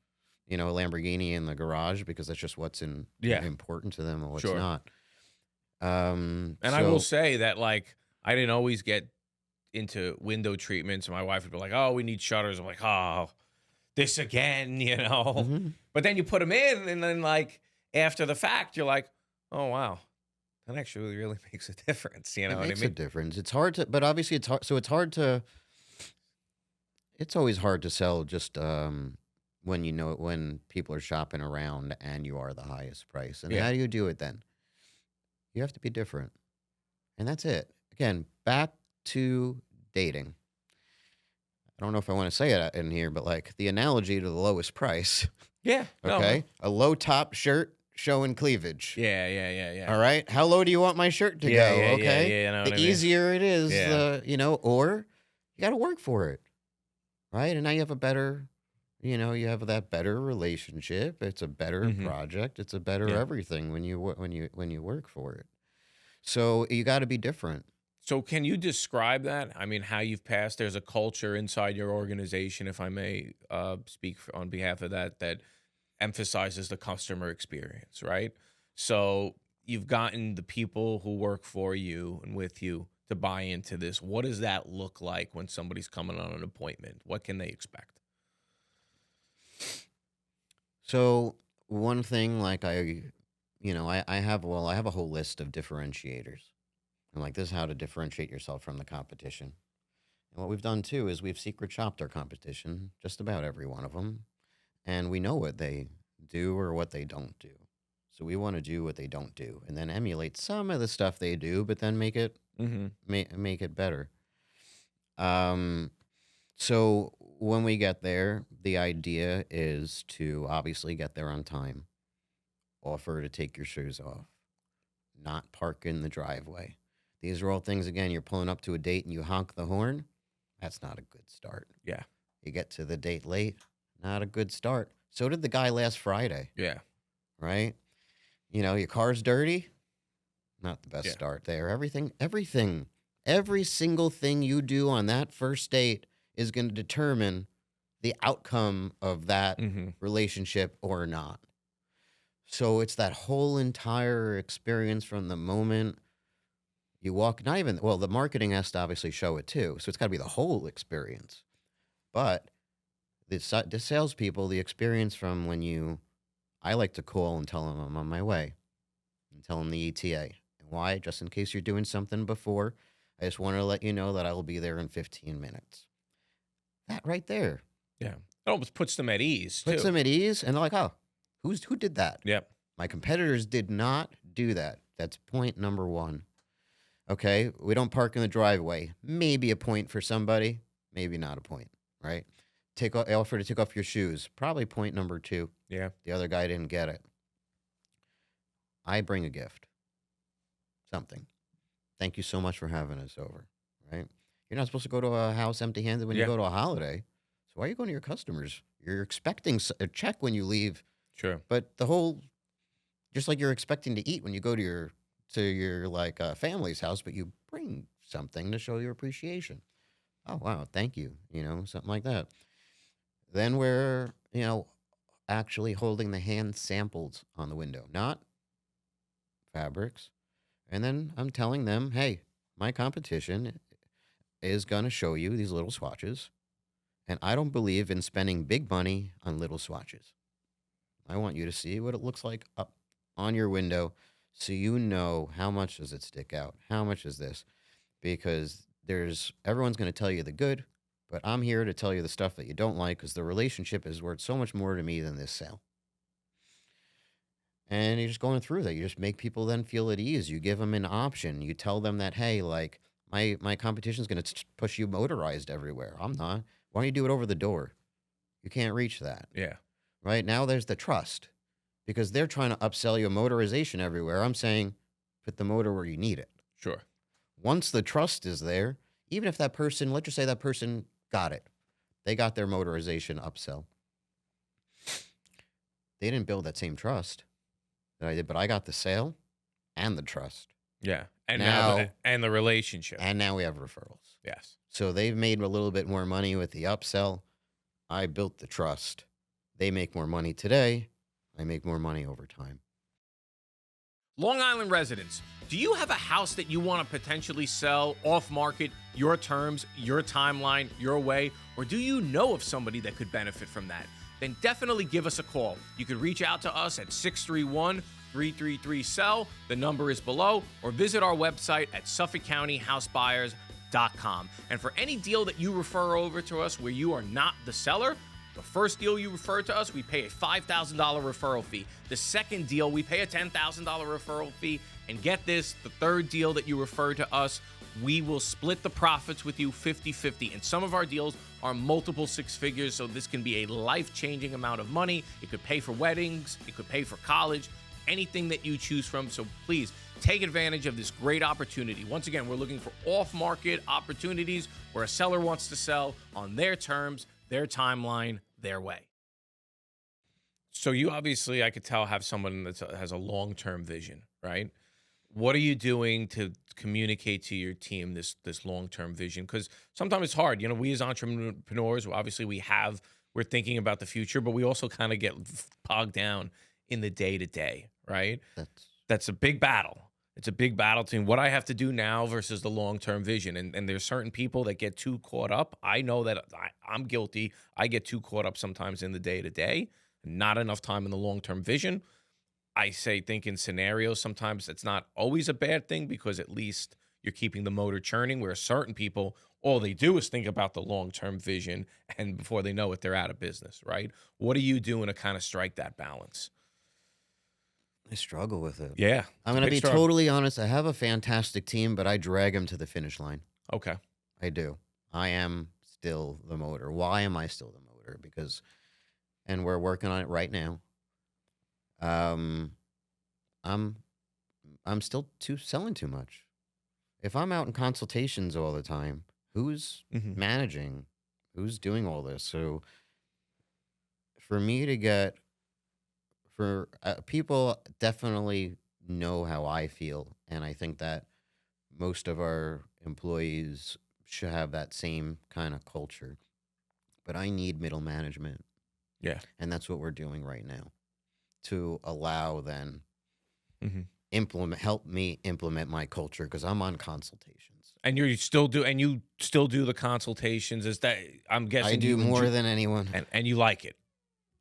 a Lamborghini in the garage because that's just what's Yeah. important to them and what's Sure. not. And I will say that, like, I didn't always get into window treatments. My wife would be like, "Oh, we need shutters." I'm like, "Oh, this again," Mhm. But then you put them in, and then, like, after the fact, you're like, "Oh, wow, that actually really makes a difference." You know It what I makes a mean? difference. It's hard to, but obviously it's hard. So it's hard to. It's always hard to sell just when when people are shopping around and you are the highest price. And Yeah. how do you do it then? You have to be different, and that's it. Again, back to dating. I don't know if I want to say it in here, but like the analogy to the lowest price. Yeah. No, Okay, no. a low top shirt showing cleavage. Yeah. Yeah. Yeah. Yeah. All right. How low do you want my shirt to Yeah. go? Yeah. Yeah. Okay. Yeah. I know The what I mean. easier it is, Yeah. or you got to work for it. Right. And now you have you have that better relationship. It's a better Mhm. project. It's a better Yeah. everything when you work for it. So you got to be different. So can you describe that? I mean, how you've passed? There's a culture inside your organization, if I may speak on behalf of that, that emphasizes the customer experience, right? So you've gotten the people who work for you and with you to buy into this. What does that look like when somebody's coming on an appointment? What can they expect? So one thing like I have a whole list of differentiators. And like this is how to differentiate yourself from the competition. And what we've done too is we've secret shopped our competition, just about every one of them, and we know what they do or what they don't do. So we want to do what they don't do, and then emulate some of the stuff they do, but then Mm-hmm. make it better. Um, so when we get there, the idea is to obviously get there on time, offer to take your shoes off, not park in the driveway. These are all things, again, you're pulling up to a date and you honk the horn. That's not a good start. Yeah. You get to the date late, not a good start. So did the guy last Friday, Yeah. right? Your car's dirty, not the best Yeah. start there. Every single thing you do on that first date is going to determine the outcome of that Mm-hmm. relationship or not. So it's that whole entire experience from the moment you walk, not even, well, the marketing has to obviously show it too. So it's got to be the whole experience. But the salespeople, the experience from I like to call and tell them I'm on my way and tell them the ETA. And why? Just in case you're doing something before, I just want to let you know that I will be there in 15 minutes. That right there Yeah. It almost puts them at ease, puts too. them at ease. And they're like, oh, who did that? Yep. My competitors did not do that. That's point number one. Okay, we don't park in the driveway. Maybe a point for somebody, maybe not a point, right? Offer to take off your shoes. Probably point number two. Yeah. The other guy didn't get it. I bring a gift. Something. Thank you so much for having us over, right? You're not supposed to go to a house empty-handed when you Yeah. go to a holiday. So why are you going to your customers? You're expecting a check when you leave, Sure. but just like you're expecting to eat when you go to your like family's house, but you bring something to show your appreciation. Oh wow, thank you. Something like that. Then we're actually holding the hand samples on the window, not fabrics. And then I'm telling them, hey, my competition is gonna show you these little swatches, and I don't believe in spending big money on little swatches. I want you to see what it looks like up on your window so you know how much does it stick out? How much is this? Because everyone's going to tell you the good, but I'm here to tell you the stuff that you don't like because the relationship is worth so much more to me than this sale. And you're just going through that. You just make people then feel at ease. You give them an option. You tell them that, hey, like my competition's going to push you motorized everywhere. I'm not. Why don't you do it over the door? You can't reach that. Yeah. Right now, there's the trust because they're trying to upsell you motorization everywhere. I'm saying put the motor where you need it. Sure. Once the trust is there, even if that person, let's just say that person got it, they got their motorization upsell. They didn't build that same trust that I did, but I got the sale and the trust. Yeah. And now and the relationship. And now we have referrals. Yes. So they've made a little bit more money with the upsell. I built the trust. They make more money today. I make more money over time. Long Island residents, do you have a house that you want to potentially sell off market, your terms, your timeline, your way? Or do you know of somebody that could benefit from that? Then definitely give us a call. You can reach out to us at 631-333-SELL. The number is below, or visit our website at SuffolkCountyHouseBuyers.com. And for any deal that you refer over to us where you are not the seller, the first deal you refer to us, we pay a $5,000 referral fee. The second deal, we pay a $10,000 referral fee. And get this, the third deal that you refer to us, we will split the profits with you 50-50. And some of our deals are multiple six figures, so this can be a life-changing amount of money. It could pay for weddings. It could pay for college, anything that you choose from. So please take advantage of this great opportunity. Once again, we're looking for off-market opportunities where a seller wants to sell on their terms, their timeline, their way. So you obviously, I could tell, have someone that has a long-term vision, right? What are you doing to communicate to your team this long-term vision? Because sometimes it's hard. You know, we as entrepreneurs, obviously we're thinking about the future, but we also kind of get bogged down in the day-to-day, right? That's a big battle. It's a big battle between what I have to do now versus the long-term vision. And there's certain people that get too caught up. I know that I'm guilty. I get too caught up sometimes in the day-to-day, not enough time in the long-term vision. I say think in scenarios. Sometimes it's not always a bad thing because at least you're keeping the motor churning, where certain people, all they do is think about the long-term vision, and before they know it, they're out of business, right? What are you doing to kind of strike that balance? I struggle with it. Yeah. I'm going to be totally honest. I have a fantastic team, but I drag them to the finish line. Okay. I do. I am still the motor. Why am I still the motor? Because, and we're working on it right now. I'm still selling too much. If I'm out in consultations all the time, who's managing? Who's doing all this? So for me to get, people definitely know how I feel, and I think that most of our employees should have that same kind of culture. But I need middle management. Yeah. And that's what we're doing right now, to allow then help me implement my culture, because I'm on consultations. And you still do the consultations. Is that, I'm guessing I do more than anyone. And you like it?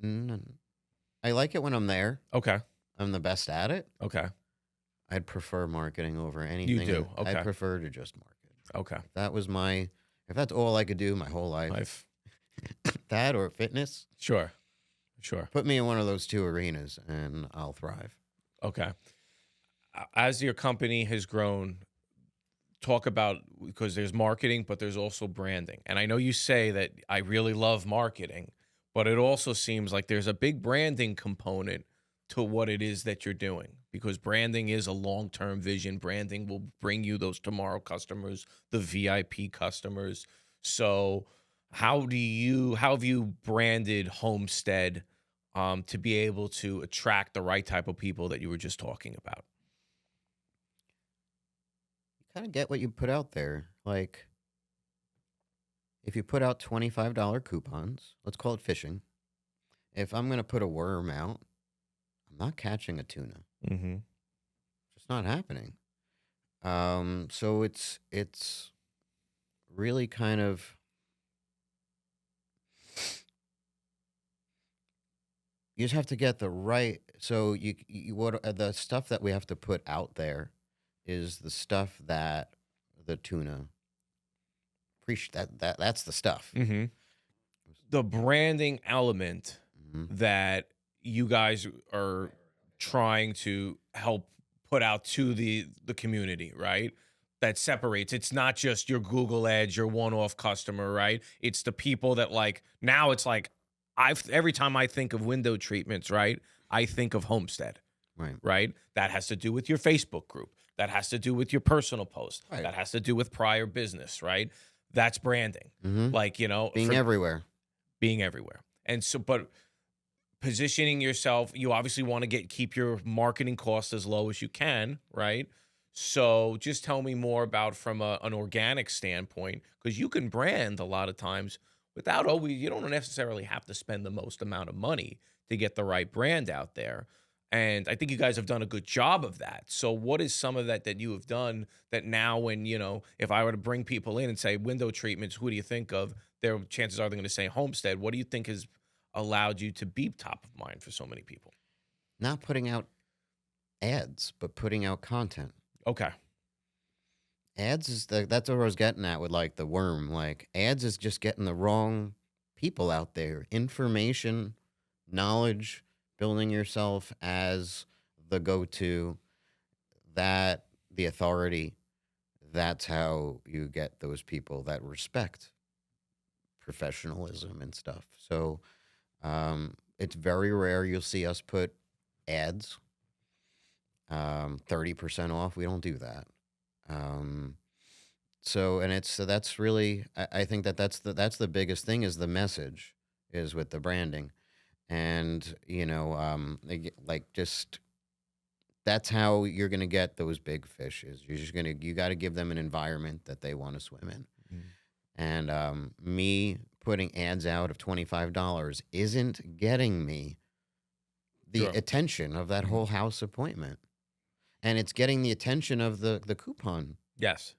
I like it when I'm there. Okay. I'm the best at it. Okay. I'd prefer marketing over anything. You do? Okay. I prefer to just market. Okay. If that's all I could do my whole life. That or fitness. Sure. Put me in one of those two arenas and I'll thrive. Okay. As your company has grown, talk about, because there's marketing, but there's also branding. And I know you say that I really love marketing, but it also seems like there's a big branding component to what it is that you're doing, because branding is a long-term vision. Branding will bring you those tomorrow customers, the VIP customers. So how have you branded Homestead to be able to attract the right type of people that you were just talking about? You kind of get what you put out there. Like, if you put out $25 coupons, let's call it fishing. If I'm going to put a worm out, I'm not catching a tuna. Mm-hmm. It's just not happening. So it's really kind of, you just have to get the right. So you what the stuff that we have to put out there is the stuff that the tuna appreciate. That's the stuff. Mm-hmm. The branding element Hmm. that you guys are trying to help put out to the community, right? That separates. It's not just your Google ads, your one-off customer, right? It's the people that like now it's like I've every time I think of window treatments, right? I think of Homestead, Right. right? That has to do with your Facebook group. That has to do with your personal post. Right. That has to do with prior business, right? That's branding. Hmm. Like, Being for everywhere. being everywhere. And so, but positioning yourself, you obviously want to keep your marketing costs as low as you can, right? So just tell me more about from an organic standpoint, because you can brand a lot of times without always, you don't necessarily have to spend the most amount of money to get the right brand out there. And I think you guys have done a good job of that. So what is some of that you have done that now when, if I were to bring people in and say window treatments, who do you think of? Their chances are they're going to say Homestead. What do you think has allowed you to be top of mind for so many people? Not putting out ads, but putting out content. Okay. Ads is that's what I was getting at with like the worm. Like ads is just getting the wrong people out there. Information, knowledge, building yourself as the go-to, that the authority. That's how you get those people that respect professionalism and stuff. So it's very rare you'll see us put ads 30% off. We don't do that. Um, so that's really I think that's the biggest thing is the message is with the branding, and like just that's how you're gonna get those big fish. Is you got to give them an environment that they want to swim in, Mm. and me putting ads out of $25 isn't getting me the Sure. attention of that Mhm. whole house appointment, and it's getting the attention of the coupon. Yes.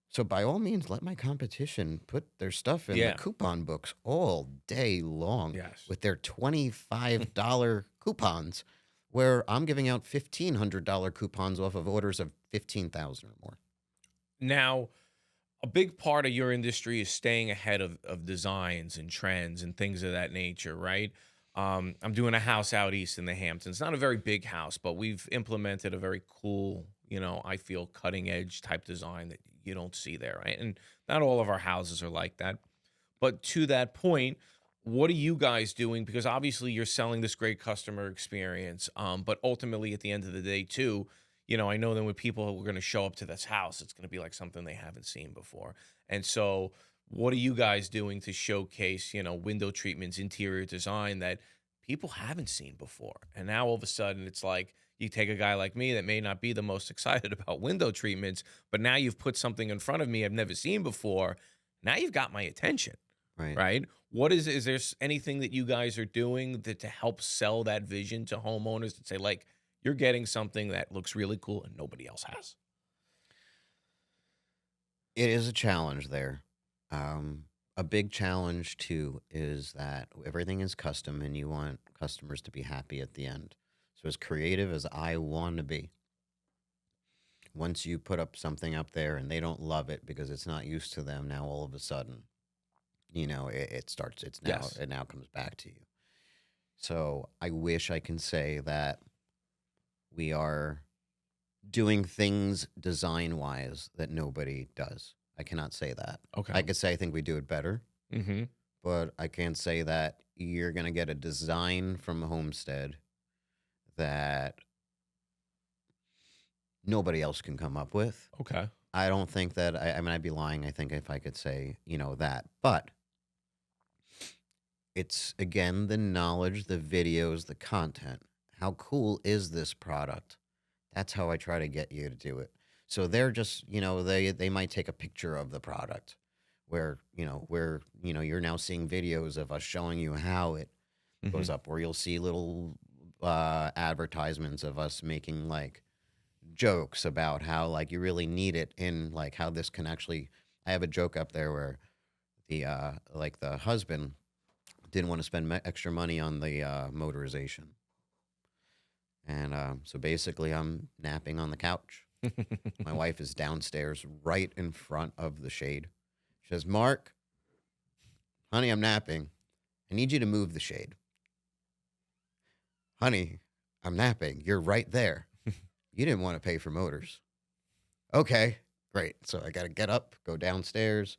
So by all means, let my competition put their stuff in the Yeah. coupon books all day long Yes. with their $25 coupons, where I'm giving out $1,500 coupons off of orders of 15,000 or more. Now, a big part of your industry is staying ahead of designs and trends and things of that nature, right? I'm doing a house out east in the Hamptons. Not a very big house, but we've implemented a very cool, I feel cutting edge type design that you don't see there, right? And not all of our houses are like that. But to that point, what are you guys doing? Because obviously you're selling this great customer experience. But ultimately, at the end of the day, too, I know that when people are going to show up to this house, it's going to be like something they haven't seen before. And so, what are you guys doing to showcase, window treatments, interior design that people haven't seen before? And now all of a sudden, it's like you take a guy like me that may not be the most excited about window treatments, but now you've put something in front of me I've never seen before. Now you've got my attention, Right. right? Is there anything that you guys are doing to help sell that vision to homeowners to say, like, you're getting something that looks really cool and nobody else has? It is a challenge there. A big challenge too is that everything is custom and you want customers to be happy at the end. So as creative as I want to be, once you put up something up there and they don't love it because it's not used to them, now all of a sudden, it starts. Yes. It now comes back to you. So I wish I can say that we are doing things design wise that nobody does. I cannot say that. Okay. I could say I think we do it better, Mm-hmm. but I can't say that you're going to get a design from Homestead that nobody else can come up with. Okay. I don't think that, I mean, I'd be lying, I think, if I could say, that. But it's, again, the knowledge, the videos, the content. How cool is this product? That's how I try to get you to do it. So they're just, they might take a picture of the product where you're now seeing videos of us showing you how it goes Mm-hmm. up, or you'll see little advertisements of us making like jokes about how like you really need it in like how this can actually. I have a joke up there where the like the husband Didn't want to spend extra money on the motorization. And so basically, I'm napping on the couch. My wife is downstairs right in front of the shade. She says, Mark, honey, I'm napping. I need you to move the shade. Honey, I'm napping. You're right there. You didn't want to pay for motors. Okay, great. So I got to get up, go downstairs,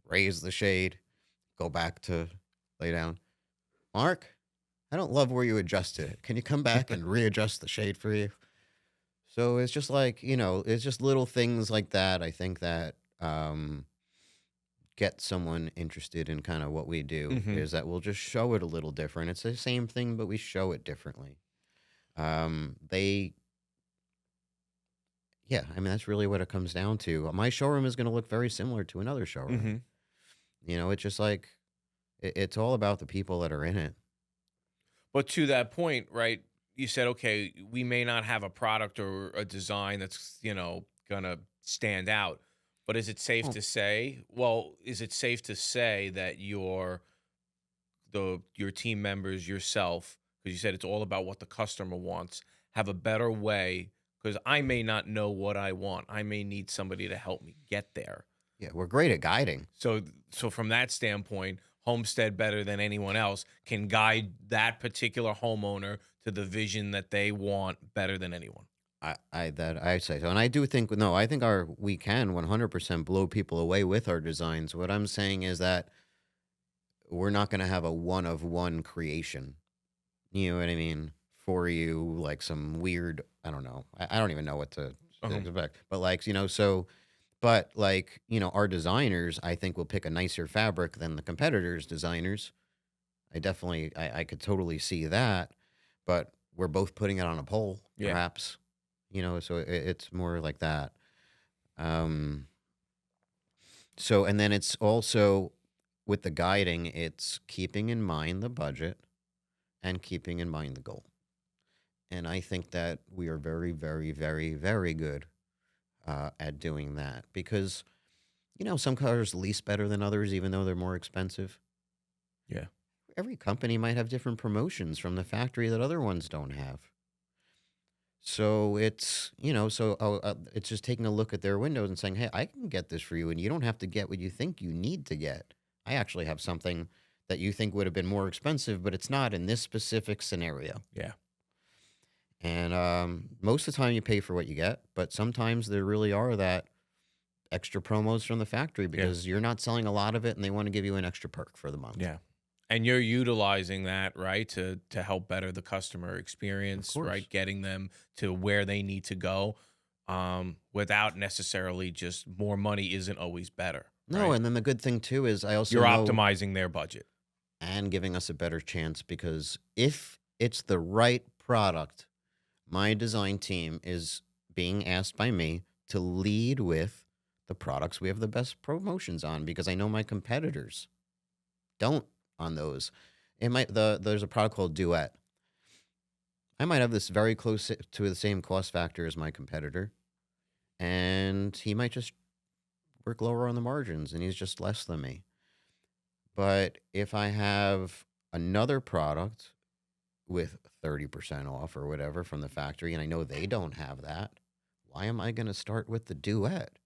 raise the shade, go back to lay down. Mark, I don't love where you adjusted it. Can you come back and readjust the shade for you? So it's just like, it's just little things like that. I think that get someone interested in kind of what we do is that we'll just show it a little different. It's the same thing, but we show it differently. Yeah, I mean, that's really what it comes down to. My showroom is going to look very similar to another showroom. It's just like, it's all about the people that are in it. But to that point, right, you said, okay, we may not have a product or a design that's, going to stand out. But is it safe to say, that your team members, yourself, because you said it's all about what the customer wants, have a better way? Because I may not know what I want. I may need somebody to help me get there. Yeah, we're great at guiding. So from that standpoint, Homestead, better than anyone else, can guide that particular homeowner to the vision that they want better than anyone. I say so, and I do think I think we can 100% blow people away with our designs. What I'm saying is that we're not going to have a one of one creation. You know what I mean? For you, like some weird, I don't know. I don't even know what to expect. But our designers, I think, will pick a nicer fabric than the competitors' designers. I could totally see that. But we're both putting it on a pole, perhaps. So it's more like that. So, and then it's also with the guiding, it's keeping in mind the budget and keeping in mind the goal. And I think that we are very, very, very, very good at doing that because, some cars lease better than others, even though they're more expensive. Yeah. Every company might have different promotions from the factory that other ones don't have. So it's, it's just taking a look at their windows and saying, hey, I can get this for you. And you don't have to get what you think you need to get. I actually have something that you think would have been more expensive, but it's not in this specific scenario. Yeah. And most of the time you pay for what you get, but sometimes there really are that extra promos from the factory because you're not selling a lot of it and they want to give you an extra perk for the month. Yeah. And you're utilizing that, right, to help better the customer experience, right, getting them to where they need to go without necessarily just more money isn't always better. No, right? And then the good thing, too, is I also you're optimizing their budget. And giving us a better chance because if it's the right product, my design team is being asked by me to lead with the products we have the best promotions on because I know my competitors don't on those. There's a product called Duet. I might have this very close to the same cost factor as my competitor, and he might just work lower on the margins, and he's just less than me. But if I have another product with 30% off or whatever from the factory, and I know they don't have that, why am I going to start with the Duet?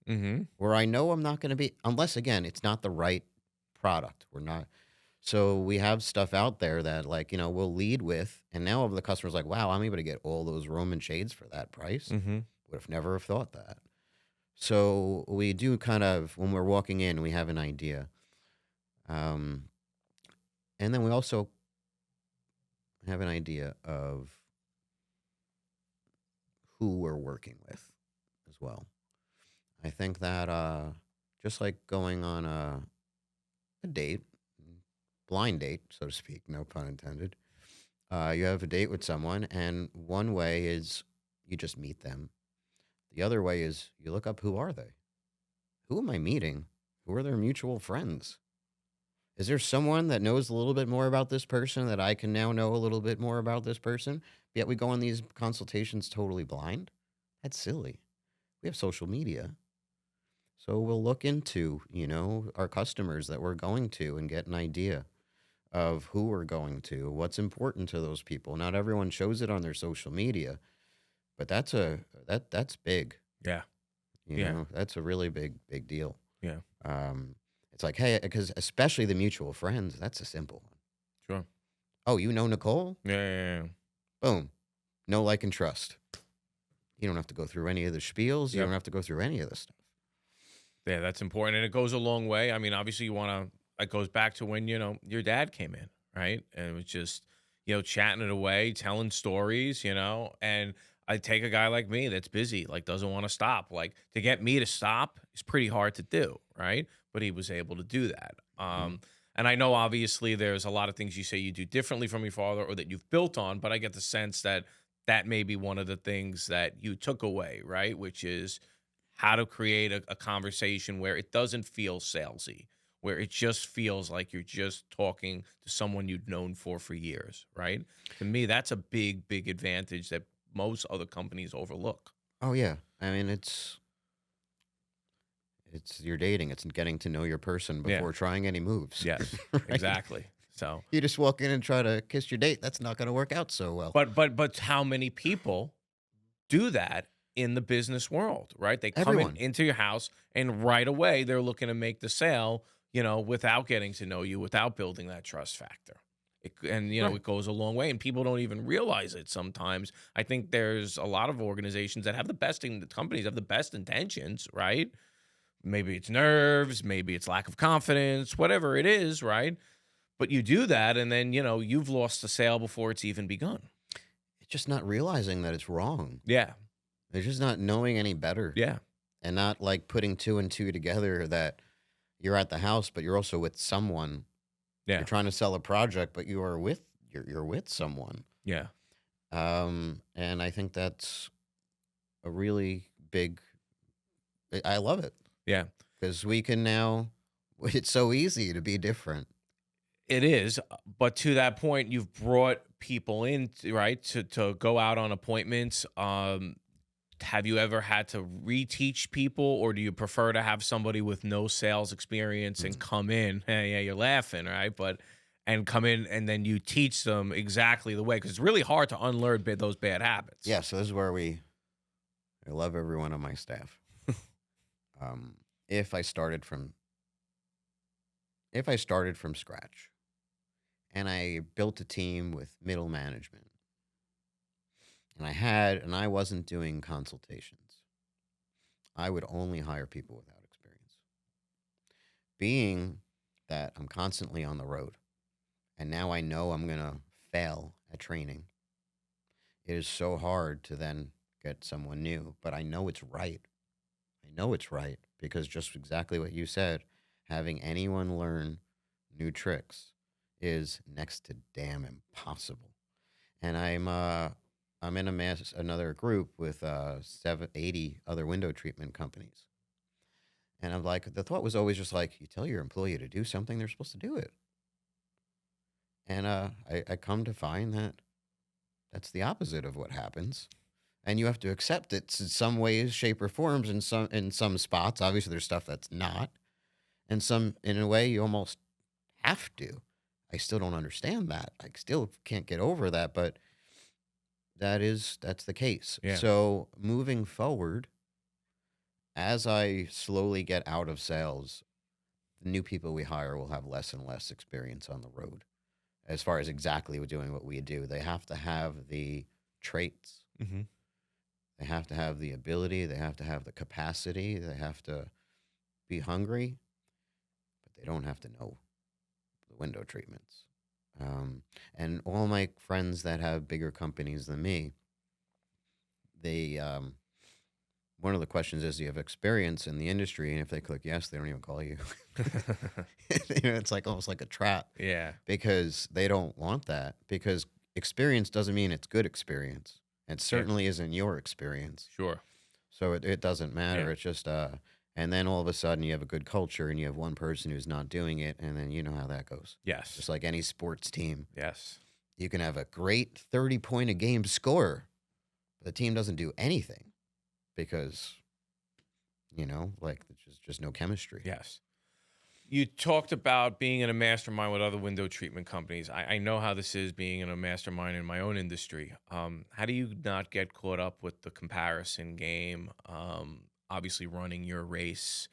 Where I know I'm not going to be, unless, again, it's not the right product. We're not. So we have stuff out there that, we'll lead with, and now the customer's like, wow, I'm able to get all those Roman shades for that price. Would have never have thought that. So we do kind of, when we're walking in, we have an idea. And then we also have an idea of who we're working with as well. I think that just like going on a date, blind date, so to speak, no pun intended. You have a date with someone, and one way is you just meet them. The other way is you look up who are they? Who am I meeting? Who are their mutual friends? Is there someone that knows a little bit more about this person that I can now know a little bit more about this person? Yet we go on these consultations totally blind? That's silly. We have social media. So we'll look into, our customers that we're going to and get an idea of who we're going to, what's important to those people. Not everyone shows it on their social media, but that's big. Yeah. You Yeah. know, that's a really big deal. Yeah. Um, it's like, hey, because especially the mutual friends, that's a simple one. Sure. Oh, you know Nicole? Yeah. Yeah. Yeah. Boom. Know, like, and trust. You don't have to go through any of the spiels. You Yep. don't have to go through any of this stuff. Yeah, that's important, and it goes a long way. I mean, obviously, you want to. It goes back to when your dad came in, right? And it was just chatting it away, telling stories, And I take a guy like me that's busy, like doesn't want to stop. Like to get me to stop is pretty hard to do, right? But he was able to do that. Mhm. And I know obviously there's a lot of things you say you do differently from your father or that you've built on, but I get the sense that that may be one of the things that you took away, right? Which is how to create a conversation where it doesn't feel salesy, where it just feels like you're just talking to someone you've known for years, right? To me, that's a big advantage that most other companies overlook. Oh yeah. I mean, it's you're dating. It's getting to know your person Yeah. before trying any moves. Yes, Right? exactly. So, You just walk in and try to kiss your date. That's not going to work out so well. but how many people do that in the business world, right? They come in Everyone. into your house and right away they're looking to make the sale, without getting to know you, without building that trust factor. And Right. it goes a long way, and people don't even realize it sometimes. I think there's a lot of organizations that have companies have the best intentions, right? Maybe it's nerves, maybe it's lack of confidence, whatever it is, right? But you do that, and then you've lost the sale before it's even begun. It's just not realizing that it's wrong. Yeah, It's just not knowing any better yeah, and not like putting two and two together that you're at the house, but you're also with someone. You're yeah, trying to sell a project, but you're with someone. yeah, And I think that's a really big. I love it yeah. because we can now. It's so easy to be different. It is, but to that point, you've brought people in, right, to go out on appointments. Have you ever had to reteach people, or do you prefer to have somebody with no sales experience and come in? Hey, yeah, you're laughing, right? But and come in and then you teach them exactly the way because it's really hard to unlearn those bad habits. Yeah, so this is where I love everyone on my staff. Um, if I started from scratch and I built a team with middle management and I wasn't doing consultations, I would only hire people without experience. Being that I'm constantly on the road and now I know I'm going to fail at training, it is so hard to then get someone new, but I know it's right. I know it's right because just exactly what you said, having anyone learn new tricks is next to damn impossible. And I'm in another group with 80 other window treatment companies. And I'm like, the thought was always just like, you tell your employee to do something, they're supposed to do it. And I come to find that that's the opposite of what happens. And you have to accept it in some ways, shape, or forms. In some spots, obviously, there's stuff that's not, and some in a way you almost have to. I still don't understand that. I still can't get over that, but that's the case. Yeah. So moving forward, as I slowly get out of sales, the new people we hire will have less and less experience on the road as far as exactly doing what we do. They have to have the traits. Hmm. They have to have the ability, they have to have the capacity, they have to be hungry, but they don't have to know the window treatments. And all my friends that have bigger companies than me, they one of the questions is, do you have experience in the industry? And if they click yes, they don't even call you. It's like almost like a trap Yeah. because they don't want that because experience doesn't mean it's good experience. It Yeah. certainly isn't your experience. Sure. So it doesn't matter. Yeah. It's just and then all of a sudden you have a good culture and you have one person who's not doing it, and then you know how that goes. Yes. Just like any sports team. Yes. You can have a great 30-point a game score, but the team doesn't do anything because, like there's just no chemistry. Yes. You talked about being in a mastermind with other window treatment companies. I know how this is being in a mastermind in my own industry. How do you not get caught up with the comparison game? Obviously, running your race,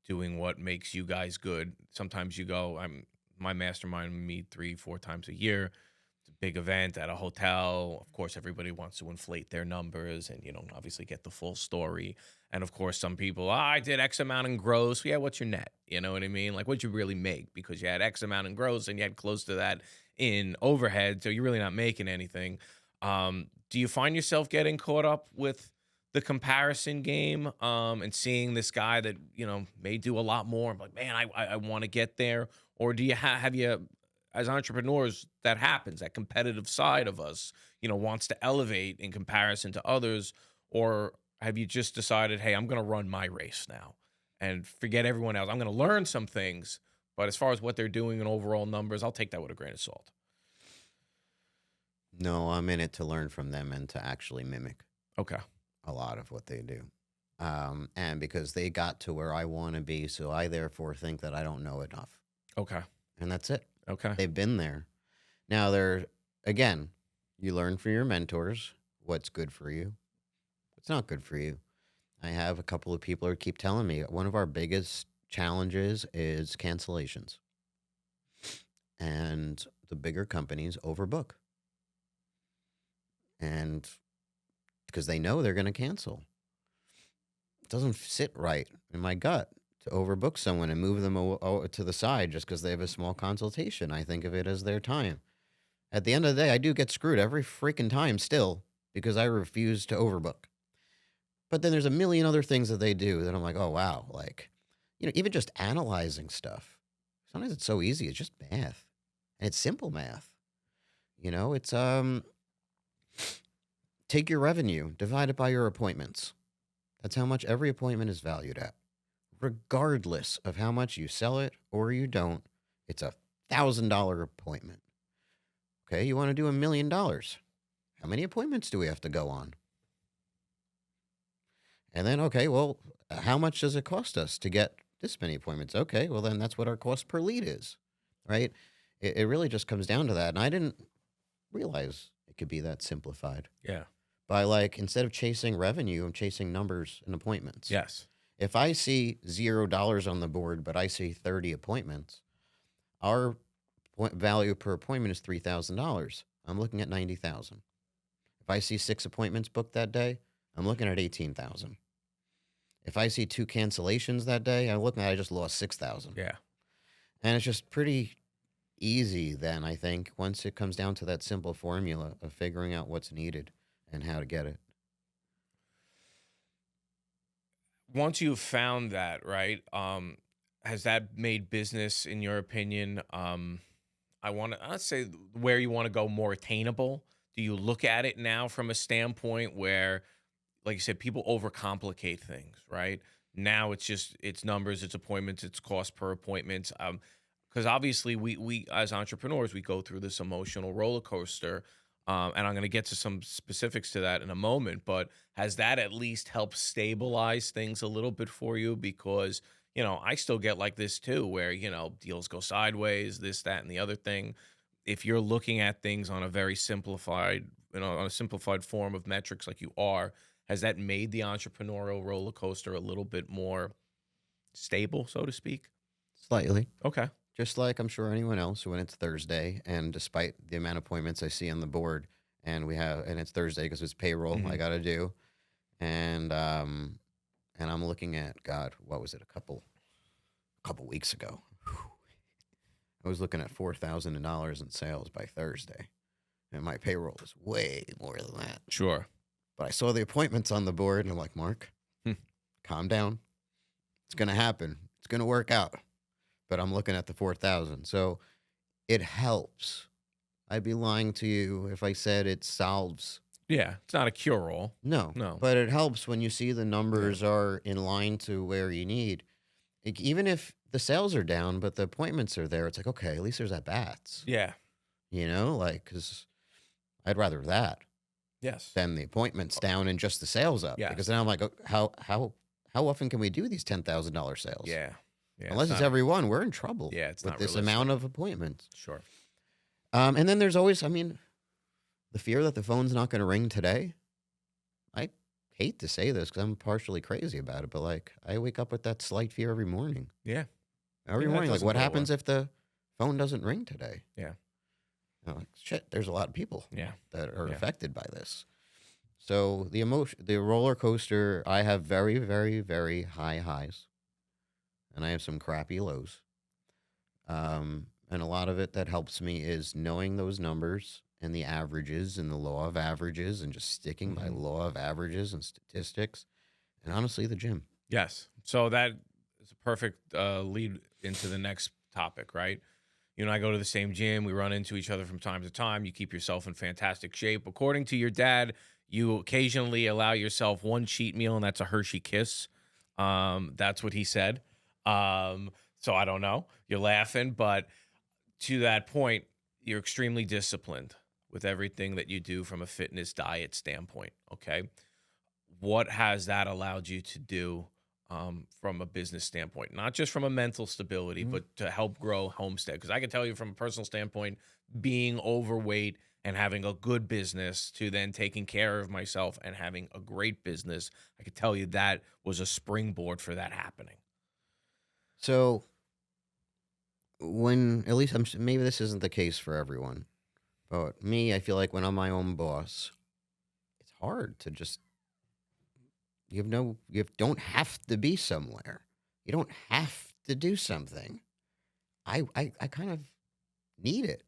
doing what makes you guys good. Sometimes you go, my mastermind, we meet 3, 4 times a year. It's a big event at a hotel. Of course, everybody wants to inflate their numbers and, obviously get the full story. And of course, some people, I did X amount in gross. Yeah, what's your net? You know what I mean? Like, what'd you really make? Because you had X amount in gross and you had close to that in overhead. So you're really not making anything. Do you find yourself getting caught up with the comparison game and seeing this guy that, may do a lot more? I'm like, man, I want to get there. Or do you have you, as entrepreneurs, that happens, that competitive side of us, wants to elevate in comparison to others? Or have you just decided, hey, I'm going to run my race now and forget everyone else? I'm going to learn some things, but as far as what they're doing in overall numbers, I'll take that with a grain of salt. No, I'm in it to learn from them and to actually mimic Okay. a lot of what they do. And because they got to where I want to be, so I therefore think that I don't know enough. Okay. And that's it. Okay. They've been there. Now, again, you learn from your mentors what's good for you, what's not good for you. I have a couple of people who keep telling me one of our biggest challenges is cancellations. And the bigger companies overbook. And because they know they're going to cancel. It doesn't sit right in my gut to overbook someone and move them to the side just because they have a small consultation. I think of it as their time. At the end of the day, I do get screwed every freaking time still because I refuse to overbook. But then there's a million other things that they do that I'm like, oh, wow. Like, even just analyzing stuff. Sometimes it's so easy. It's just math. And it's simple math. It's take your revenue, divide it by your appointments. That's how much every appointment is valued at. Regardless of how much you sell it or you don't, it's $1,000 appointment. Okay, you want to do $1 million. How many appointments do we have to go on? And then, okay, well, how much does it cost us to get this many appointments? Okay, well, then that's what our cost per lead is, right? It really just comes down to that. And I didn't realize it could be that simplified. Yeah. By instead of chasing revenue, I'm chasing numbers and appointments. Yes. If I see $0 on the board, but I see 30 appointments, our value per appointment is $3,000. I'm looking at $90,000. If I see 6 appointments booked that day, I'm looking at $18,000. If I see 2 cancellations that day, I'm looking at I just lost $6,000. Yeah. And it's just pretty easy then, I think, once it comes down to that simple formula of figuring out what's needed and how to get it. Once you've found that, right, has that made business, in your opinion, I'd say where you want to go more attainable? Do you look at it now from a standpoint where, like you said, people overcomplicate things, right? Now it's numbers, it's appointments, it's cost per appointment. Because obviously we as entrepreneurs, we go through this emotional roller coaster. And I'm going to get to some specifics to that in a moment, but has that at least helped stabilize things a little bit for you? Because, I still get like this too, where, deals go sideways, this, that, and the other thing. If you're looking at things on a very simplified, on a simplified form of metrics like you are, has that made the entrepreneurial roller coaster a little bit more stable, so to speak? Slightly. Okay. Just like I'm sure anyone else when it's Thursday, and despite the amount of appointments I see on the board, and it's Thursday because it's payroll I got to do, and I'm looking at, God, what was it? A couple weeks ago, I was looking at $4,000 in sales by Thursday, and my payroll is way more than that. Sure. But I saw the appointments on the board, and I'm like, Mark, calm down. It's gonna happen. It's gonna work out. But I'm looking at the 4,000. So it helps. I'd be lying to you if I said it solves. Yeah, it's not a cure-all. No. But it helps when you see the numbers are in line to where you need. Even if the sales are down, but the appointments are there, it's like, okay, at least there's at-bats. Yeah. Because I'd rather that. Yes. Than the appointments down and just the sales up. Yes. Because then I'm like, how often can we do these $10,000 sales? Yeah. Yeah, Unless it's every one, we're in trouble it's with not this realistic. amount of appointments. Sure. And then there's always, I mean, the fear that the phone's not going to ring today. I hate to say this because I'm partially crazy about it, but like I wake up with that slight fear every morning. Yeah. Every Yeah, that morning, like doesn't what go happens away. if the phone doesn't ring today? Yeah. I'm like, shit, there's a lot of people Yeah. that are Yeah. affected by this. So the roller coaster, I have very, very, very high highs, and I have some crappy lows. And a lot of it that helps me is knowing those numbers and the averages and the law of averages and just sticking by Mhm. law of averages and statistics. And honestly, the gym. Yes. So that is a perfect lead into the next topic, right? You and I go to the same gym. We run into each other from time to time. You keep yourself in fantastic shape. According to your dad, you occasionally allow yourself one cheat meal, and that's a Hershey Kiss. That's what he said. So I don't know. You're laughing, but to that point, you're extremely disciplined with everything that you do from a fitness diet standpoint. Okay. What has that allowed you to do from a business standpoint, not just from a mental stability, Mhm. but to help grow Homestead? Because I can tell you from a personal standpoint, being overweight and having a good business to then taking care of myself and having a great business, I could tell you that was a springboard for that happening. So when, at least maybe this isn't the case for everyone, but me, I feel like when I'm my own boss, it's hard to just, don't have to be somewhere. You don't have to do something. I kind of need it.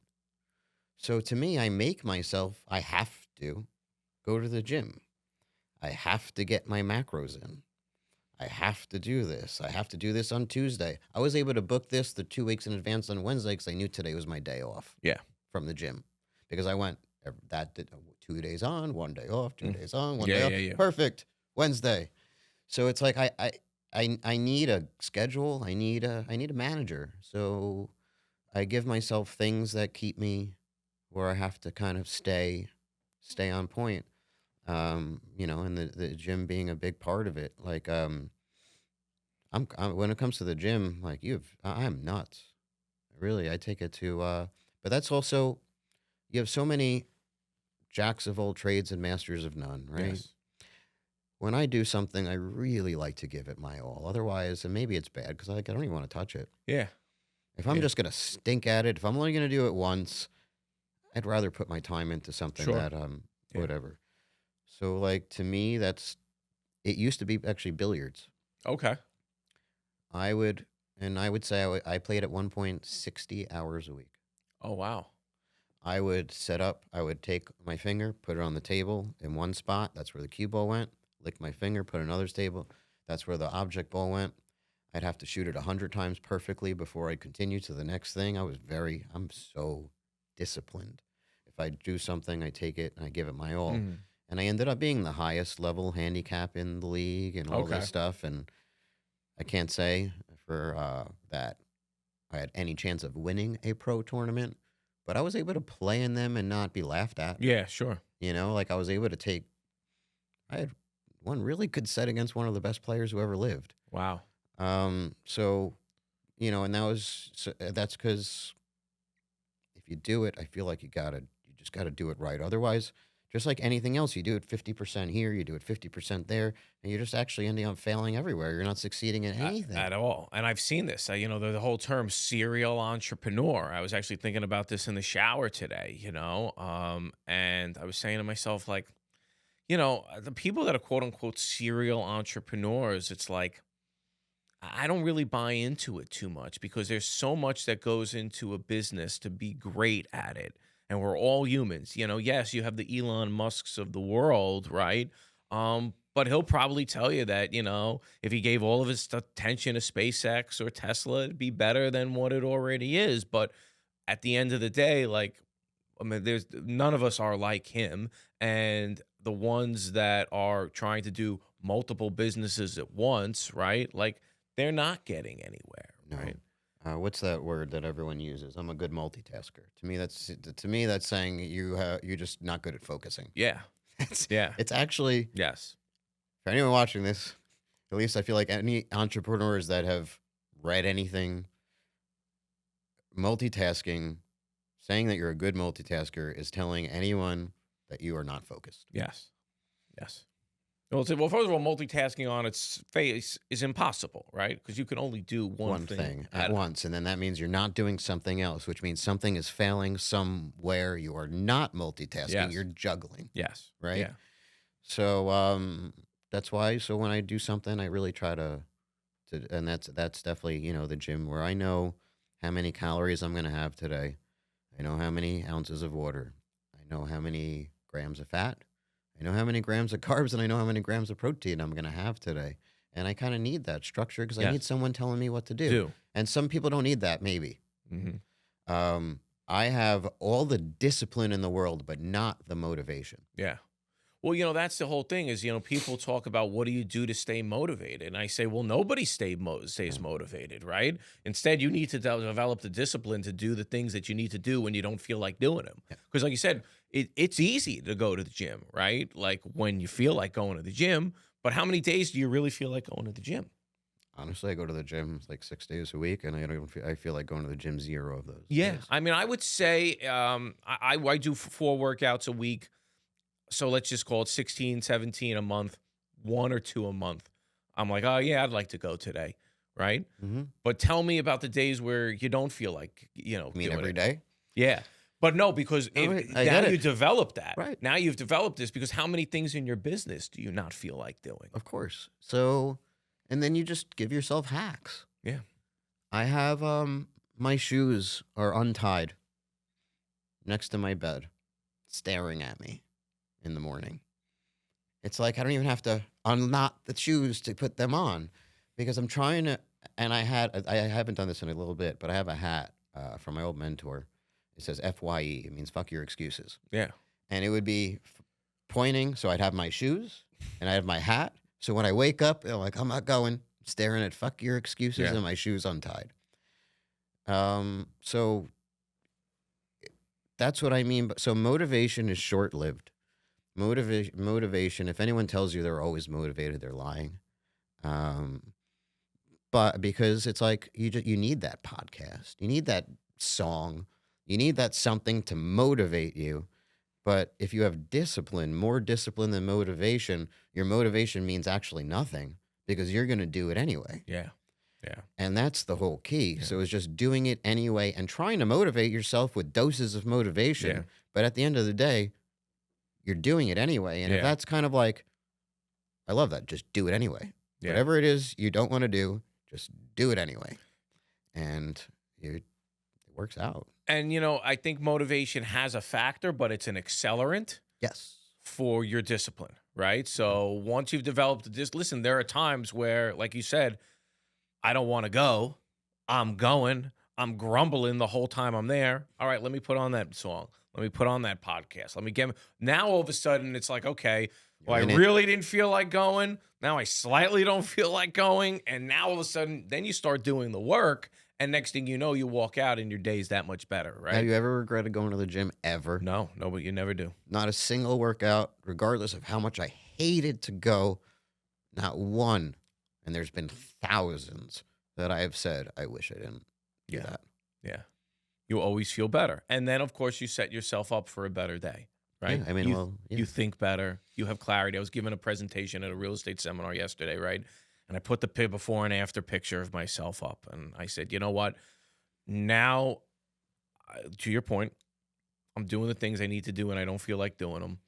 So to me, I have to go to the gym. I have to get my macros in. I have to do this. I have to do this on Tuesday. I was able to book this the 2 weeks in advance on Wednesday because I knew today was my day off Yeah. from the gym. Because I went 2 days on, 1 day off, 2 days on, one Yeah, day off. yeah, yeah. Perfect. Wednesday. So it's like I need a schedule. I need a manager. So I give myself things that keep me where I have to kind of stay on point. And the gym being a big part of it. Like I'm when it comes to the gym, like I'm nuts. Really, I take it to but that's also, you have so many jacks of all trades and masters of none, right? Yes. When I do something, I really like to give it my all. Otherwise, and maybe it's bad because I don't even want to touch it. Yeah. If I'm Yeah. just gonna stink at it, if I'm only gonna do it once, I'd rather put my time into something Sure. that Yeah. whatever. So like to me, it used to be actually billiards. Okay. I would I would say I played at one point 60 hours a week. Oh, wow. I would set up, I would take my finger, put it on the table in one spot. That's where the cue ball went. Lick my finger, put another table. That's where the object ball went. I'd have to shoot it 100 times perfectly before I continue to the next thing. I'm so disciplined. If I do something, I take it and I give it my all. Mhm. And I ended up being the highest level handicap in the league and all Okay. this stuff. And I can't say for that I had any chance of winning a pro tournament, but I was able to play in them and not be laughed at. Yeah, sure. Like I was able to I had one really good set against one of the best players who ever lived. Wow. So, and that's because if you do it, I feel like you just gotta do it right. Otherwise, just like anything else, you do it 50% here, you do it 50% there, and you're just actually ending up failing everywhere. You're not succeeding in anything. At all. And I've seen this, the whole term serial entrepreneur. I was actually thinking about this in the shower today, and I was saying to myself, like, the people that are quote unquote serial entrepreneurs, it's like, I don't really buy into it too much because there's so much that goes into a business to be great at it. And we're all humans. Yes, you have the Elon Musks of the world, right? But he'll probably tell you that, if he gave all of his attention to SpaceX or Tesla, it'd be better than what it already is. But at the end of the day, like, I mean, there's none of us are like him. And the ones that are trying to do multiple businesses at once, right? Like, they're not getting anywhere, No. right? What's that word that everyone uses? I'm a good multitasker. To me that's saying you're just not good at focusing. Yeah. It's Yeah. it's actually, Yes. for anyone watching this, at least I feel like any entrepreneurs that have read anything. Multitasking, saying that you're a good multitasker is telling anyone that you are not focused. Yes. Yes. Well, first of all, multitasking on its face is impossible, right? Because you can only do one Thing at once, and then that means you're not doing something else, which means something is failing somewhere. You are not multitasking. Yes. You're juggling. Yes. Right? Yeah. So that's why. So when I do something, I really try to, and that's definitely the gym, where I know how many calories I'm going to have today. I know how many ounces of water. I know how many grams of fat. I know how many grams of carbs, and I know how many grams of protein I'm going to have today. And I kind of need that structure because I need someone telling me what to do. And some people don't need that, maybe. I have all the discipline in the world, but not the motivation. Yeah. Well, that's the whole thing is, people talk about what do you do to stay motivated? And I say, well, nobody stays motivated, right? Instead, you need to develop the discipline to do the things that you need to do when you don't feel like doing them. Because like you said, it's easy to go to the gym, right? Like when you feel like going to the gym, but how many days do you really feel like going to the gym? Honestly, I go to the gym like 6 days a week, and I feel like going to the gym 0 of those. Yeah. days. I mean, I would say I do 4 workouts a week. So let's just call it 16, 17 a month, 1 or 2 a month. I'm like, oh, yeah, I'd like to go today, right? But tell me about the days where you don't feel like, You mean every it. day? Yeah. But no, because now you develop that. Right. Now you've developed this because how many things in your business do you not feel like doing? Of course. So, and then you just give yourself hacks. Yeah. I have my shoes are untied next to my bed, staring at me in the morning. It's like I don't even have to unknot the shoes to put them on because I'm trying to. And I haven't done this in a little bit, but I have a hat from my old mentor. It says FYE. It means fuck your excuses. Yeah. And it would be pointing. So I'd have my shoes and I have my hat. So when I wake up, I'm like, I'm not going. Staring at fuck your excuses and my shoes untied. So that's what I mean. So motivation is short-lived. Motivation. If anyone tells you they're always motivated, they're lying. But because it's like you need that podcast, you need that song, you need that something to motivate you. But if you have discipline, more discipline than motivation, your motivation means actually nothing because you're going to do it anyway. Yeah. Yeah. And that's the whole key. Yeah. So it's just doing it anyway and trying to motivate yourself with doses of motivation. Yeah. But at the end of the day, you're doing it anyway. And if that's kind of like, I love that, just do it anyway. Yeah. Whatever it is you don't want to do, just do it anyway. And it works out. And, I think motivation has a factor, but it's an accelerant. Yes. For your discipline, right? So once you've developed this, listen, there are times where, like you said, I don't want to go. I'm going. I'm grumbling the whole time I'm there. All right, let me put on that song. Let me put on that podcast. Let me get. Now all of a sudden it's like, okay, well, I really didn't feel like going. Now I slightly don't feel like going. And now all of a sudden, then you start doing the work. And next thing you know, you walk out and your day's that much better, right? Have you ever regretted going to the gym ever? No, but you never do. Not a single workout, regardless of how much I hated to go. Not one. And there's been thousands that I have said, I wish I didn't do that. Yeah. You always feel better. And then, of course, you set yourself up for a better day, right? Yeah, I mean, you think better. You have clarity. I was giving a presentation at a real estate seminar yesterday, right? And I put the before and after picture of myself up. And I said, you know what? Now, to your point, I'm doing the things I need to do and I don't feel like doing them.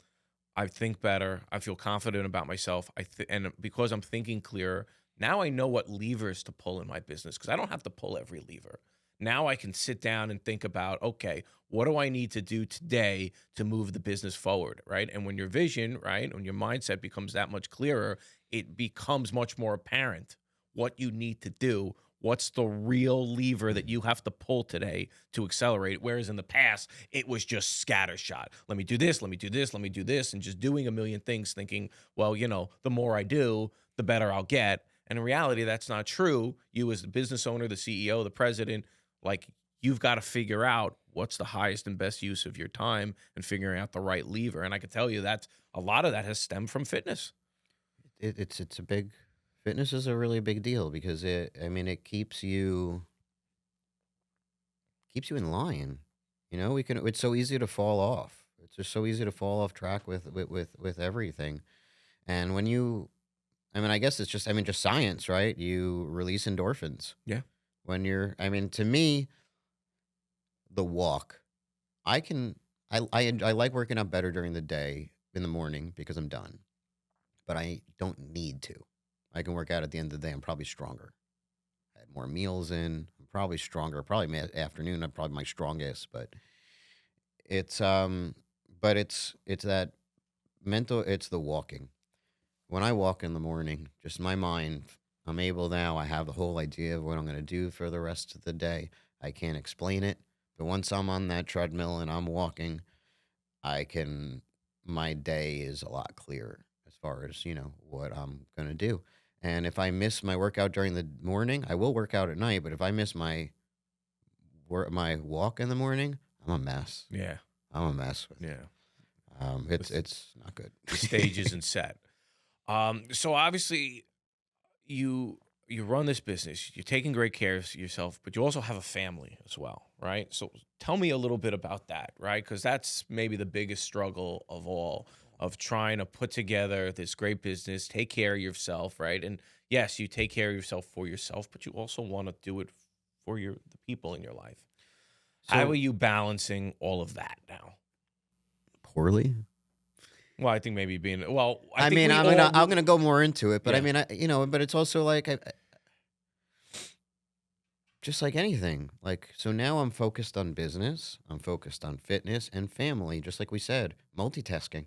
I think better. I feel confident about myself. And because I'm thinking clearer, now I know what levers to pull in my business because I don't have to pull every lever. Now I can sit down and think about, okay, what do I need to do today to move the business forward, right? And when your vision, right, when your mindset becomes that much clearer, it becomes much more apparent what you need to do. What's the real lever that you have to pull today to accelerate? Whereas in the past, it was just scattershot. Let me do this, let me do this, let me do this, and just doing a million things thinking, well, the more I do, the better I'll get. And in reality, that's not true. You as the business owner, the CEO, the president, you've got to figure out what's the highest and best use of your time and figuring out the right lever. And I can tell you that a lot of that has stemmed from fitness. It's a big Fitness is a really big deal because it keeps you in line. It's so easy to fall off. It's just so easy to fall off track with everything. And I guess it's just science, right? You release endorphins Yeah. to me, the walk. I can, I like working out better during the day in the morning because I'm done, but I don't need to. I can work out at the end of the day. I'm probably stronger. I had more meals in. I'm probably stronger. Probably afternoon. I'm probably my strongest, it's, um, it's that mental, it's the walking. When I walk in the morning, just my mind, I have the whole idea of what I'm going to do for the rest of the day. I can't explain it, but once I'm on that treadmill and I'm walking, I can, my day is a lot clearer as far as, what I'm going to do. And if I miss my workout during the morning, I will work out at night, but if I miss my walk in the morning, I'm a mess. Yeah. I'm a mess with Yeah. it's not good. The stage isn't set. So obviously you run this business, you're taking great care of yourself, but you also have a family as well, right? So tell me a little bit about that, right? Because that's maybe the biggest struggle of all, of trying to put together this great business, take care of yourself, right? And yes, you take care of yourself for yourself, but you also want to do it for the people in your life. How are So you balancing all of that now? poorly. Well, I think maybe I I think mean, we I'm gonna go more into it, but yeah. but it's also like just like anything. Like, so now I'm focused on business, I'm focused on fitness and family, just like we said, multitasking.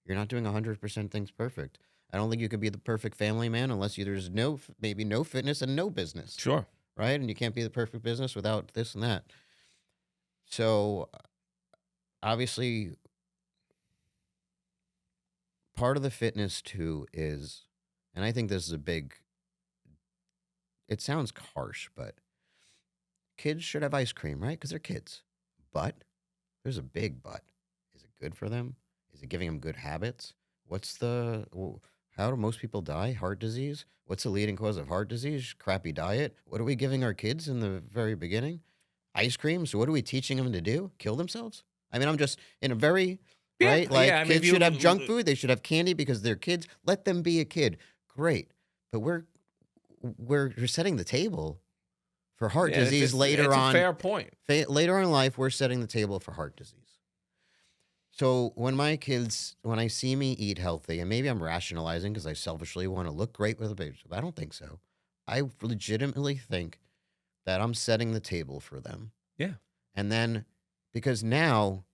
You're not doing 100% things perfect. I don't think you could be the perfect family man unless there's maybe no fitness and no business, Sure. right? And you can't be the perfect business without this and that. So obviously, part of the fitness too is, and I think this is it sounds harsh, but kids should have ice cream, right? Because they're kids. But there's a big but. Is it good for them? Is it giving them good habits? How do most people die? Heart disease? What's the leading cause of heart disease? Crappy diet? What are we giving our kids in the very beginning? Ice cream? So what are we teaching them to do? Kill themselves? I'm just in a very, Yeah, right? yeah. Like, I mean, if kids you should have junk food. They should have candy because they're kids. Let them be a kid. Great. But we're setting the table for heart yeah, disease later it's a on. fair point. Later on in life, we're setting the table for heart disease. So when I see me eat healthy, and maybe I'm rationalizing because I selfishly want to look great with a baby, but I don't think so. I legitimately think that I'm setting the table for them. Yeah. And then, because now,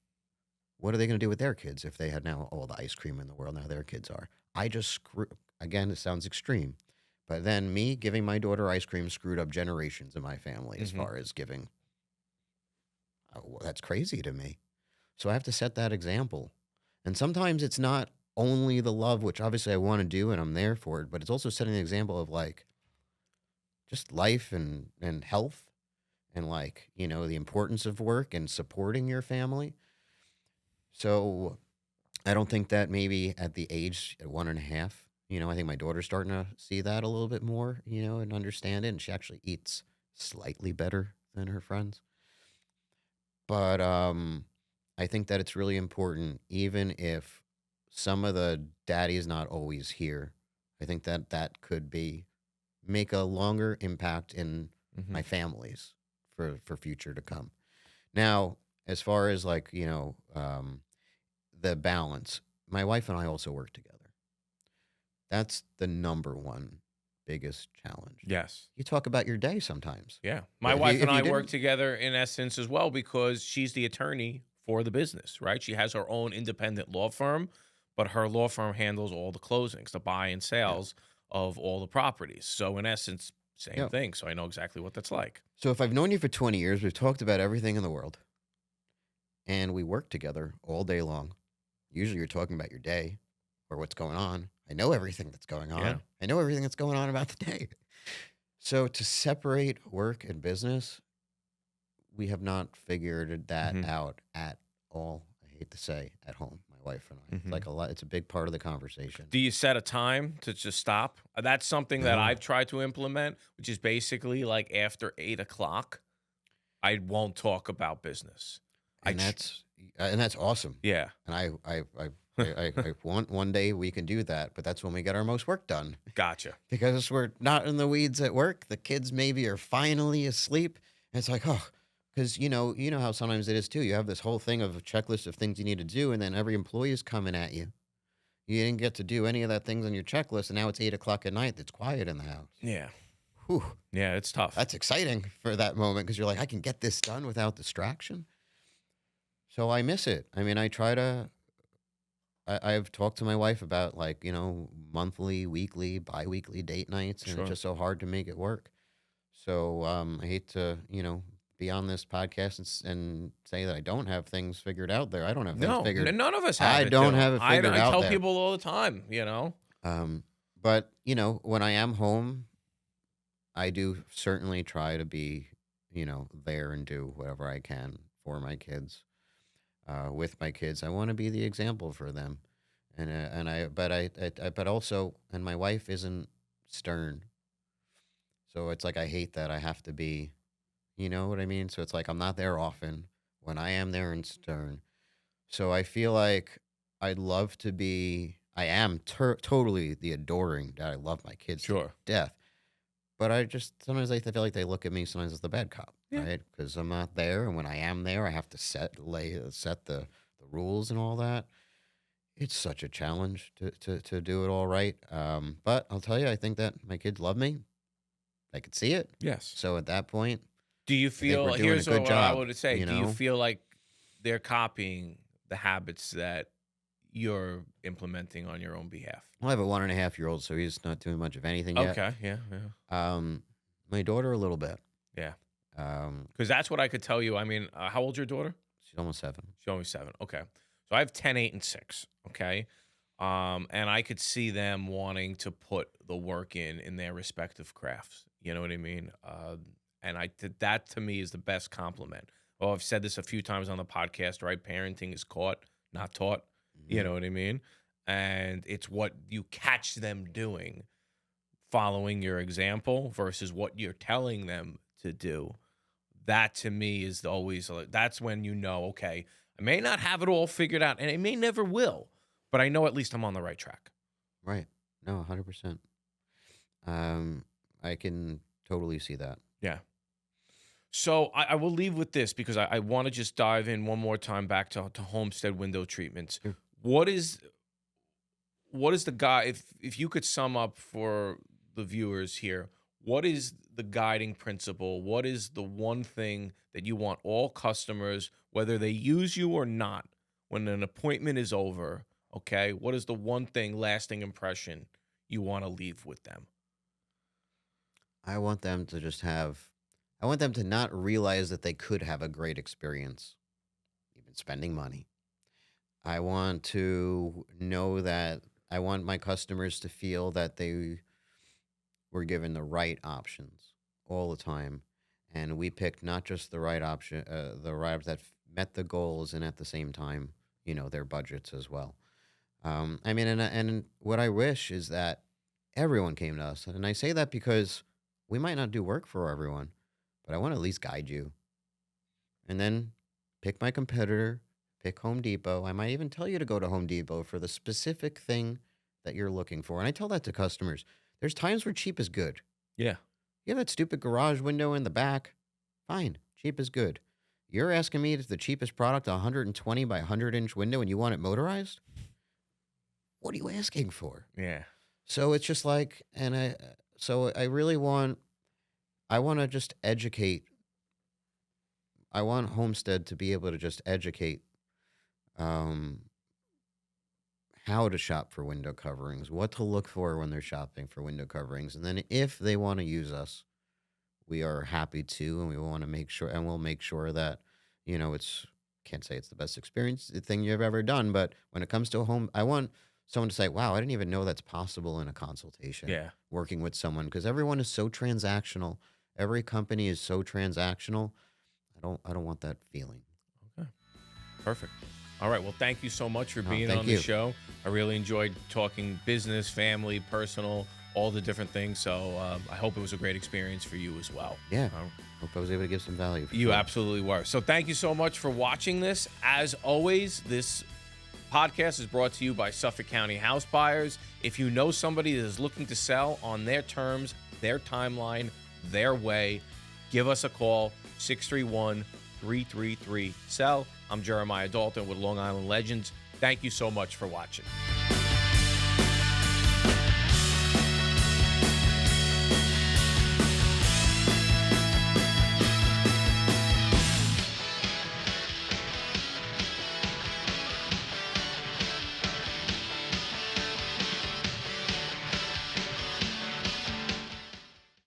what are they going to do with their kids if they had now all the ice cream in the world? Now their kids are. I just again, it sounds extreme, but then me giving my daughter ice cream screwed up generations in my family as Hmm. far as giving. Well, that's crazy to me. So I have to set that example. And sometimes it's not only the love, which obviously I want to do and I'm there for it, but it's also setting an example of like just life and health and like, the importance of work and supporting your family. So I don't think that maybe at the age at 1.5, I think my daughter's starting to see that a little bit more, and understand it. And she actually eats slightly better than her friends. But I think that it's really important, even if some of the daddy is not always here. I think that that could make a longer impact in Hmm. my families for future to come. Now, as far as like the balance, my wife and I also work together. That's the number one biggest challenge. Yes. You talk about your day sometimes. Yeah. My If you wife if and you I work didn't, together in essence as well because she's the attorney for the business, right? She has her own independent law firm, but her law firm handles all the closings, the buy and yeah, sales of all the properties. So in essence, same yeah. thing. So I know exactly what that's like. So if I've known you for 20 years, we've talked about everything in the world, and we work together all day long. Usually you're talking about your day or what's going on. I know everything that's going Yeah. on. I know everything that's going on about the day. So to separate work and business, we have not figured that Hmm. out at all. I hate to say at home, my my wife and I. It's Mhm. like a lot. It's a big part of the conversation. Do you set a time to just stop? That's something that No, I've tried to implement, which is basically like after 8 o'clock, I won't talk about business. I, and tr- that's awesome. yeah, And I want one day we can do that, but that's when we get our most work done gotcha. because we're not in the weeds at work. The kids maybe are finally asleep. And it's like, oh, because you know how sometimes it is too. You have this whole thing of a checklist of things you need to do, and then every employee is coming at you. You didn't get to do any of that things on your checklist, and now it's 8 o'clock at night. It's quiet in the house. Yeah, Whew, yeah, it's tough. that's exciting for that moment because you're like, I can get this done without distraction. So I miss it. I mean, I try to. I've talked to my wife about like monthly, weekly, biweekly date nights, and it's Sure. just so hard to make it work. So I hate to be on this podcast and say that I don't have things figured out there. I don't have things No, figured. none of us have I it, don't Joe. have it figured I out tell there. people all the time, Um, but when I am home, I do certainly try to be there and do whatever I can for my kids. With my kids, I want to be the example for them, but also, and my wife isn't stern, so it's like I hate that I have to be. You know what I mean? So it's like I'm not there often. When I am there and stern. So I feel like I'd love to be. I am totally the adoring dad. I love my kids to sure. death. But I just sometimes I feel like they look at me sometimes as the bad cop, Yeah. right? Because I'm not there, and when I am there, I have to set the rules and all that. It's such a challenge to do it all right. But I'll tell you, I think that my kids love me. I could see it. Yes. So at that point, Do you I think feel? we're doing a Here's good what I job. would say. You Do you know. feel like they're copying the habits that you're implementing on your own behalf? Well, I have a 1.5-year-old, so he's not doing much of anything yet. Okay. Yeah. Yeah. My daughter a little bit. Yeah. Um, Because that's what I could tell you. I mean, how old's your daughter? she's almost 7. She's only 7. Okay. So I have 10, 8, and 6. Okay. And I could see them wanting to put the work in their respective crafts. You know what I mean? And that to me is the best compliment. Oh, I've said this a few times on the podcast, right? Parenting is caught, not taught. You Mhm. know what I mean? And it's what you catch them doing, following your example versus what you're telling them to do. That to me is always that's when okay, I may not have it all figured out, and I may never will, but I know at least I'm on the right track. Right. No, 100%. I can totally see that. Yeah. So I will leave with this because I want to just dive in one more time back to Homestead Window Treatments. Sure. What is the guy if you could sum up for the viewers here, what is the guiding principle? What is the one thing that you want all customers, whether they use you or not, when an appointment is over, okay? What is the one thing lasting impression you want to leave with them? I want them to I want them to not realize that they could have a great experience, even spending money. I want to know that I want my customers to feel that they were given the right options all the time. And we picked not just the right option, the right that met the goals and at the same time, their budgets as well. I mean, and what I wish is that everyone came to us. And I say that because we might not do work for everyone, but I want to at least guide you. And then pick my competitor, pick Home Depot. I might even tell you to go to Home Depot for the specific thing that you're looking for. And I tell that to customers. There's times where cheap is good. Yeah. You have that stupid garage window in the back. Fine, cheap is good. You're asking me if the cheapest product, a 120 by 100-inch window, and you want it motorized? What are you asking for? Yeah. So it's just like, so I really I want to just educate. I want Homestead to be able to just educate um, how to shop for window coverings, what to look for when they're shopping for window coverings. And then if they want to use us, we are happy to, and we want to make sure, and we'll make sure that, can't say it's the best experience thing you've ever done, but when it comes to a home, I want someone to say, wow, I didn't even know that's possible in a consultation, Yeah. working with someone, because everyone is so transactional. Every company is so transactional. I don't want that feeling. Okay. Perfect. All right. Well, thank you so much for Oh, being thank on the you. show. I really enjoyed talking business, family, personal, all the different things. So I hope it was a great experience for you as well. Yeah. Uh, Hope I was able to give some value. For You sure. absolutely were. So thank you so much for watching this. As always, this podcast is brought to you by Suffolk County House Buyers. If you know somebody that is looking to sell on their terms, their timeline, their way, give us a call, 631-333-SELL. I'm Jeremiah Dalton with Long Island Legends. Thank you so much for watching.